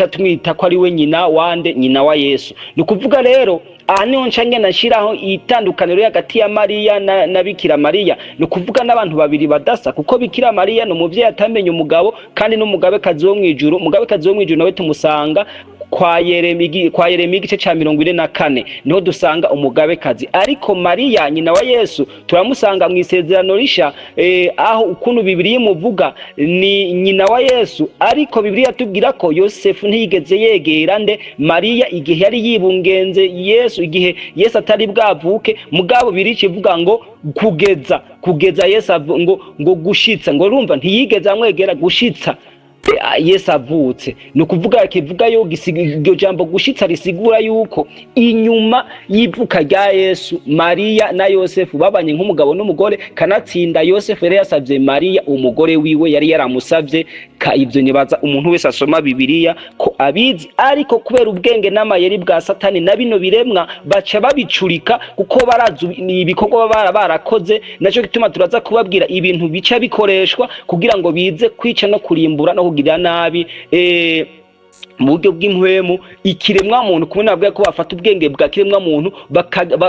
S1: tumwita ko ari we nyina wande, nyina wa Yesu. Nukuvuga rero aha niho ncange nashiraho itandukaniro hagati ya Mariya na Bikira Mariya. Nukuvuga n'abantu babiri badasa, kuko Bikira Mariya no muvyeyi atamenye umugabo, kandi n'umugabekazi wo mwijuru. Umugabekazi wo mwijuru nawe tumusanga kwa Yeremiya igice ca 44 niho dusanga umugabekazi. Ariko Mariya nyina wa Yesu turamusanga mu Isezerano Risha, aho ukuntu Bibiliya imuvuga ni nyina wa Yesu. Ariko Bibiliya tubwira ko Yosefu ntiyigeze yegera Mariya igihe yari yibungenze Yesu, igihe Yesu atari bwavuke. Mugabo birici ivuga ngo kugeza Yesu ngo gushitsa, ngo urumva ntiyigeze amwegera gushitsa Yesu avutse. Nukuvuga kivuga yo iryo jambo gushitsa risigura yuko inyuma y'ivuka rya Yesu, Mariya na Yosefu babanye nk'umugabo n'umugore, kanatsinda Yosefu yari yasavye Mariya umugore wiwe, yari yaramusavye. Ibyo nibaza umuntu wese asoma Bibiliya ko abizi, ariko kubera ubwenge n'amayeri bwa Satani na bino biremwa baca babicurika, kuko barazi ibikorwa barakoze. Naco gituma turaza kubabwira ibintu bica bikoreshwa kugira ngo bize kwica no kurimbura no kugira nabi mu buryo bw'impwemu ikiremwa muntu. Kumwe nabwo ko bafata ubwenge bwa kiremwa muntu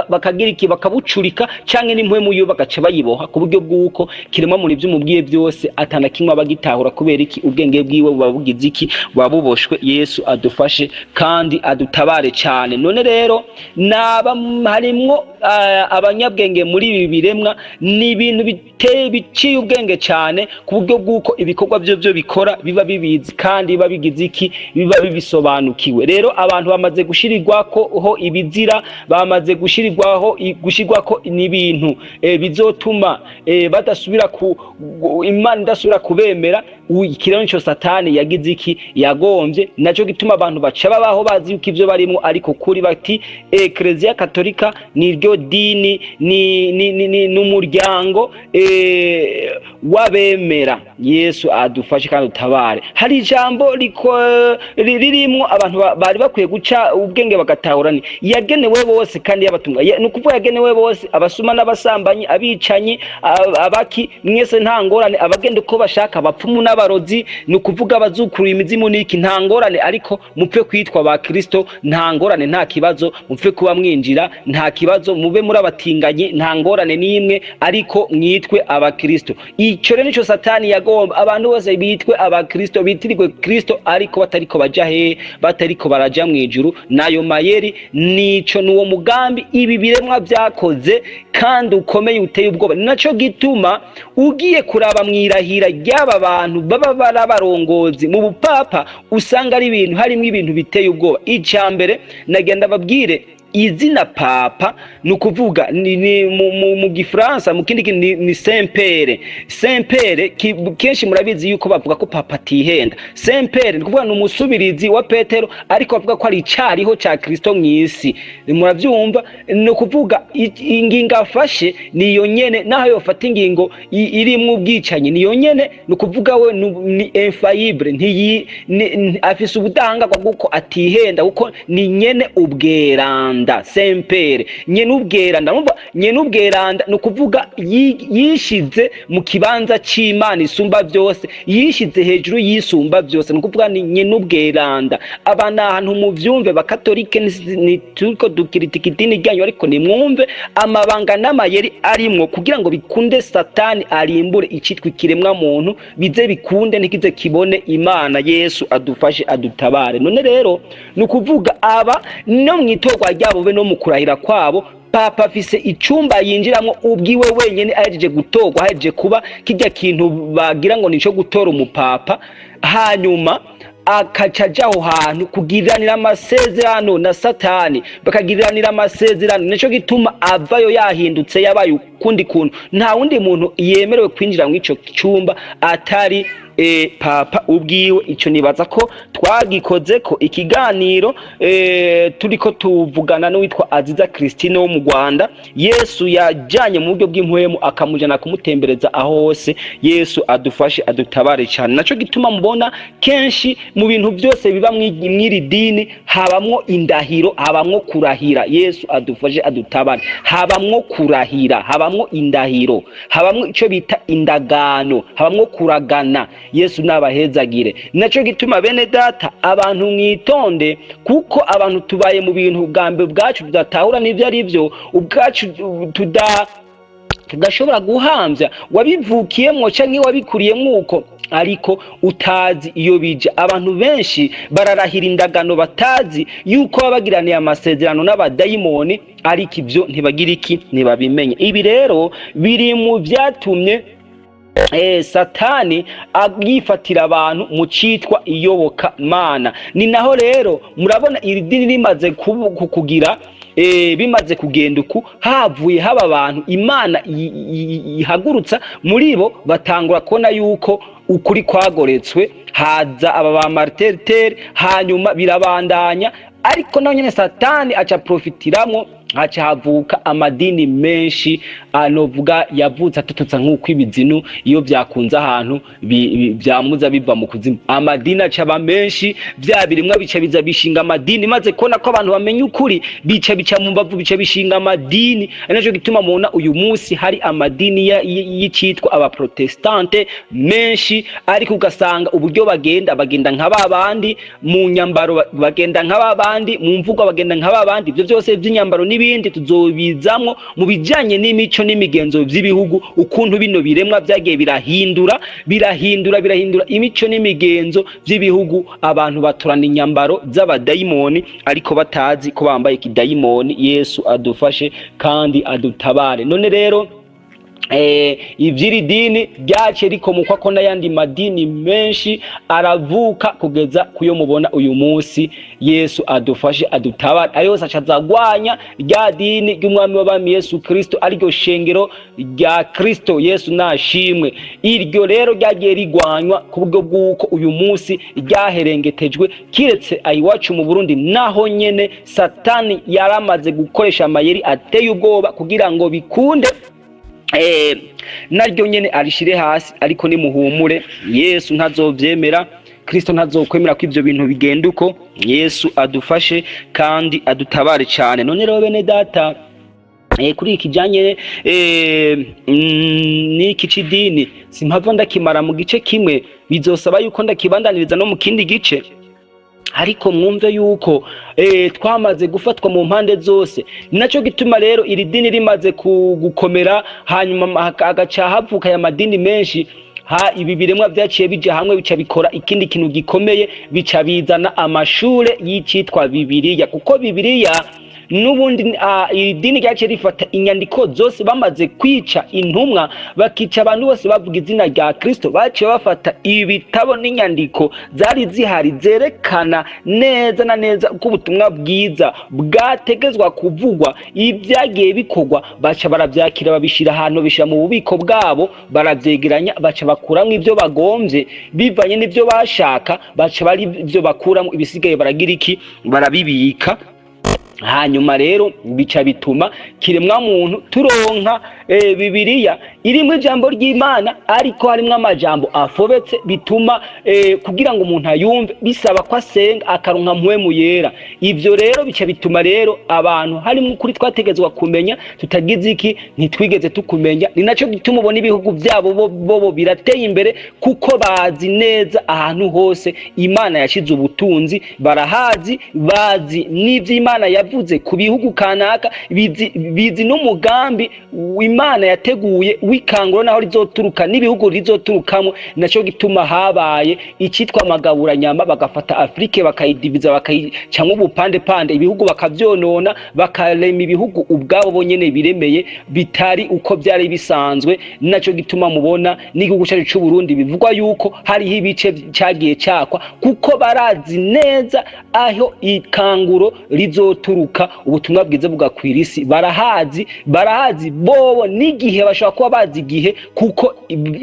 S1: bakagira iki, bakabucurika, canke n'impwemu yo bagaca bayiboha ku buryo bw'uko kiremwa muntu ibyo mubwiye byose atana kimwe bagitahura. Kubera iki? Ubwenge bwiwe bubabugize iki, babuboshwe. Yesu adufashe kandi adutabare cyane. None rero harimwo abanyabwenge muri ibi biremwa, ni ibintu biciye ubwenge cyane ku buryo bw'uko ibikorwa byo bikora biba bibizi kandi biba bigize iki, biba bibisobanukiwe. Rero abantu bamaze gushirirwako ho ibizira, bamaze gushirirwako n'ibintu bizotuma badasubira Imana idasubira kubemera. Ikirero nico Satani yagize iki, yagombye. Naco gituma abantu baca babaho bazi yuko ivyo barimo, ariko kuri bati Ecclesia Katolika niryo dini n'umuryango wabemera. Yesu adufashe kandi utabare. Hari ijambo ririmo abantu bari bakwiye guca ubwenge bagatahurani, yagenewe bose kandi yabatunga. Nukuvuga yagenewe bose, abasuma n'abasambanyi, abicanyi, abaki mwese nta ngorane, abagenda uko bashaka, bapfumu n'abarozi, nukuvuga abazukuru imizimu niki, nta ngorane. Ariko mupfe kwitwa ba Kristo, nta ngorane, nta kibazo. Mupfe kuba mwinjira, nta kibazo. Mube muri abatinganyi, nta ngorane n'imwe, ariko mwitwe aba Kristo. Ico rero nico Satani yagomba, abantu bose bitwe aba Kristo, bitirirwe Kristo, ariko batariko baja batariko baraja mwijuru. Nayo mayeri nico nuwo mugambi ibi biremwa byakoze kandi ukomeye uteye ubwoba. Naco gituma ugiye kuraba mwirahira ry'aba bantu baba barabarongozi mu bupapa, usanga ari ibintu harimo ibintu biteye ubwoba. Icambere nagenda babwire izina papa, nukuvuga ni mu Gifaransa, mu kindi ni Saint-Père. Saint-Père kenshi murabizi yuko bavuga ko papa atihenda. Saint-Père nukuvuga n'umusubirizi wa Petero, ariko bavuga ko ari icariho ca Kristo mw'isi. Muravyumva? Nukuvuga ingingo afashe niyo nyene, naho yofata ingingo iri mu bwicanyi niyo nyene. Nukuvuga we ni infaillible, afise ubudahangarwa bw'uko atihenda, kuko ni nyene ubweranda. Saint-Père nyene ubweranda. Numva nyene ubweranda nukuvuga yishize mu kibanza c'Imana isumba byose, yishize hejuru yisumba byose. Nukuvuga ni nyene ubweranda. Abana ahantu mu vyumve bakatolike ni turiko dukiritika idini ryanyu, ariko ni mwumve amabanga n'amayeri arimwo kugira ngo bikunde Satani arimbure icitwa ikiremwa muntu, bize bikunde ntikize kibone Imana. Yesu adufashe adutabare. None rero nukuvuga aba no mwitorwa ryabo be no mukurahira kwabo, papa afise icumba yinjiramwo ubwiwe wenyene, ahejeje gutorwa, ahejeje kuba kijya kintu bagira ngo nico gutora umupapa, hanyuma akacaja aho hantu kugiriranira amasezerano na Satani, bakagiriranira amasezerano. Nico gituma avayo yahindutse, yabaye ukundi kuntu. Nta wundi muntu yemerewe kwinjira mu ico cyumba atari papa ubwiwe. Ico nibaza ko twagikoze ko ikiganiro turiko tuvugana n'uwitwa Aziza Christine wo mu Rwanda. Yesu yajanye mu buryo bw'impwemu akamujana kumutembereza aho hose. Yesu adufashe adutabare cyane. Naco gituma mubona kenshi mu bintu byose biba mw'iri dini habamwo indahiro, habamwo kurahira. Yesu adufashe adutabare. Habamwo kurahira, habamwo indahiro, habamwo ico bita indagano, habamwo kuragana. Yesu nabahezagire. Naco gituma bene data abantu mwitonde, kuko abantu tubaye mu bintu bwambe bwacu tudatahura n'ivyo ari byo, ubwacu tudashobora guhamvya wabivukiyemwo canke wabikuriyemwo uko, ariko utazi iyo bija. Abantu benshi bararahira indagano batazi yuko babagiraniye amasezerano n'abadayimoni, ariko ivyo ntibagira iki, ntibabimenye. Ibi rero biri mu vyatumye Satani agifatira abantu mu citwa iyoboka mana. Ni naho rero murabona iri dini rimaze kugira bimaze kugenda uku, havuye haba abantu Imana ihagurutsa muri bo, batangura kubona yuko ukuri kwagoretswe, haza aba ba martyr, hanyuma birabandanya. Ariko naho nyene Satani aca profitiramwo, haca havuka amadini menshi anovuga yavutse atututsa nk'uko ibizinu iyo byakunze ahantu byamuza biva mu kuzimu. Amadini acaba menshi, bya birimwa bica biza bishinga amadini, maze kona ko abantu bamenye ukuri bica mu mbavu, bica bishinga amadini. Anacho gituma mubona uyu munsi hari amadini y'icitwa aba protestante menshi, ariko ugasanga uburyo bagenda nk'ababandi, mu nyambaro bagenda nk'ababandi, mu mvugo bagenda nk'ababandi. Ibyo byose by'inyambaro n'ibindi tuzobizamwo mu bijanye n'imico n'imigenzo by'ibihugu, ukuntu bino biremwa byagiye birahindura imico n'imigenzo by'ibihugu. Abantu baturana inyambaro z'abadayimoni ariko batazi ko bambaye ikidayimoni. Yesu adufashe kandi adutabare. None rero ivyiri dini ryace rikomukwa ko n'ayandi madini menshi aravuka kugeza kuyo mubona uyu munsi. Yesu adufashe adutabare. Ayo yose acazagwanya rya dini ry'umwami w'abami Yesu Kristo, ariryo shengero rya Kristo. Yesu nashimwe. Iryo rero ryagiye rigwanywa kubwo bwuko uyu munsi ryaherengetejwe, kiretse ayiwacu mu Burundi naho nyene Satani yaramaze gukoresha amayeri ateye ubwoba kugira ngo bikunde naryo nyene arishire hasi. Ariko nimuhumure, Yesu ntazovyemera, Kristo ntazokwemera ko ivyo bintu bigenda uko. Yesu adufashe kandi adutabare cyane. None rero bene data, kuri iki kijanye n'iki c'idini simpava ndakimara mu gice kimwe, bizosaba yuko ndakibandaniriza no mu kindi gice. Ariko mwumve yuko twamaze gufatwa mu mpande zose. Naco gituma rero iri dini rimaze gukomera, hanyuma agaca havuka ya madini menshi, ibi biremwa byaciye bija hamwe bica bikora ikindi kintu gikomeye, bica bizana amashure y'icitwa Bibiliya. Kuko Bibiliya nubundi idini ryaciye rifata inyandiko zose, bamaze kwica intumwa bakica abantu bose bavuga izina rya Kristo, baciye bafata ibitabo n'inyandiko zari zihari zerekana neza na neza uko ubutumwa bwiza bwategezwa kuvugwa. Ibyagiye bikorwa baca baravyakira, babishira ahantu, bishira mu bubiko bwabo, baravyegeranya, baca bakuramwo ivyo bagomvye bivanye n'ivyo bashaka, baca bari ivyo bakuramwo, ibisigaye baragira iki, barabibika. Hanyuma rero bica bituma kiremwa muntu turonka Bibiliya irimo ijambo ry'Imana, ariko harimwo amajambo afobetse, bituma kugira ngo umuntu ayumve bisaba ko asenga akaronka mpwemu yera. Ivyo rero bica bituma rero abantu harimwo kuri twategezwa kumenya tutagize iki, ntitwigeze tukumenya. Ni naco gituma ubona ibihugu byabo bo birateye imbere, kuko bazi neza ahantu hose Imana yashize ubutunzi, barahazi, bazi n'ivyo Imana yavuze ku bihugu kanaka, bizi n'umugambi Imana yateguye w'ikanguro naho rizoturuka n'ibihugu rizoturukamo. Naco gituma habaye icitwa amagabura nyama, bagafata Afrique bakayidiviza, bakayicamwo ubupande pande, ibihugu bakavyonona, bakarema ibihugu ubwabo bonyene biremeye, bitari uko byari bisanzwe. Naco gituma mubona n'igihugu cyacu cy'u Burundi bivugwa yuko hariho ibice cyagiye cyakwa, kuko barazi neza aho ikanguro rizoturuka, ubutumwa bwiza bugakwira isi. Barahazi bobo mugabo n'igihe bashobora kuba bazi igihe kuko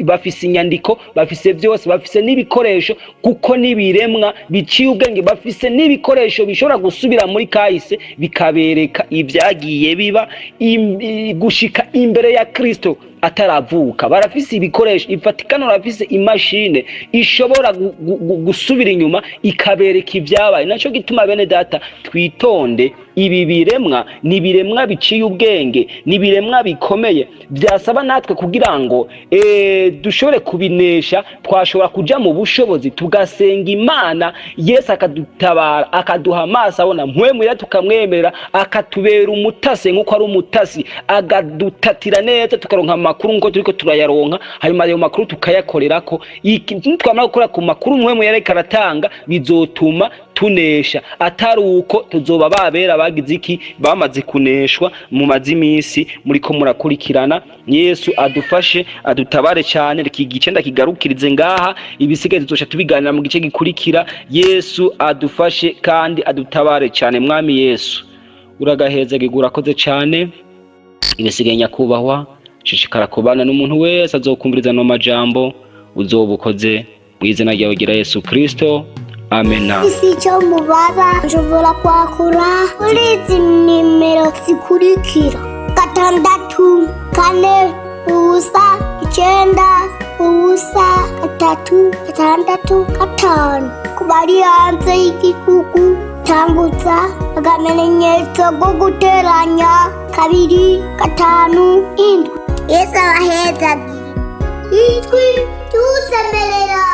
S1: bafise inyandiko, bafise byose, bafise n'ibikoresho kuko n'ibiremwa biciye ubwenge, bafise n'ibikoresho bishobora gusubira muri kahise bikabereka ibyagiye biba gushika imbere ya Kristo ataravuka. Barafise ibikoresho, Vatikano barafise imashine ishobora gusubira inyuma ikabereka ibyabaye. Naco gituma bene data twitonde, ibi biremwa ni biremwa biciye ubwenge, ni biremwa bikomeye, byasaba natwe kugira ngo dushobore kubinesha. Twashobora kuja mu bushobozi tugasenga Imana, Yesu akadutabara, akaduha amaso abona, mpwemu ya tukamwemerera, akatubera umutasi nkuko ari umutasi, agadutatira neza tukaronka amakuru ngo turiko turayaronka, hanyuma ayo makuru tukayakorerako. Twamara gukora ku makuru mpwemu yareka aratanga, bizotuma tunesha. Atari uko tuzoba babera bagize iki, bamaze kuneshwa mu mazimisi muriko murakurikirana. Yesu adufashe, adutabare cyane. Iki gice ndakigarukirize ngaha, ibisigaye tuzoca tubiganira mu gice gikurikira. Yesu adufashe kandi adutabare cyane. Mwami Yesu uragaheza gurakoze cyane. Ibisigaye nyakubahwa, shishikara kubana n'umuntu wese azokumviriza no majambo, uzobukoze mu izina ryawe gira Yesu Kristo, amena.
S2: Isi cyo mubaza nshobora kwakura kuri izi nimero zikurikira: 6 4 ubusa 9 ubusa 3 6 5. Kubari hanze y'igikugu tambutsa agamenyetso go guteranya 2 5 7. Yesu aheza itwi tusemerera.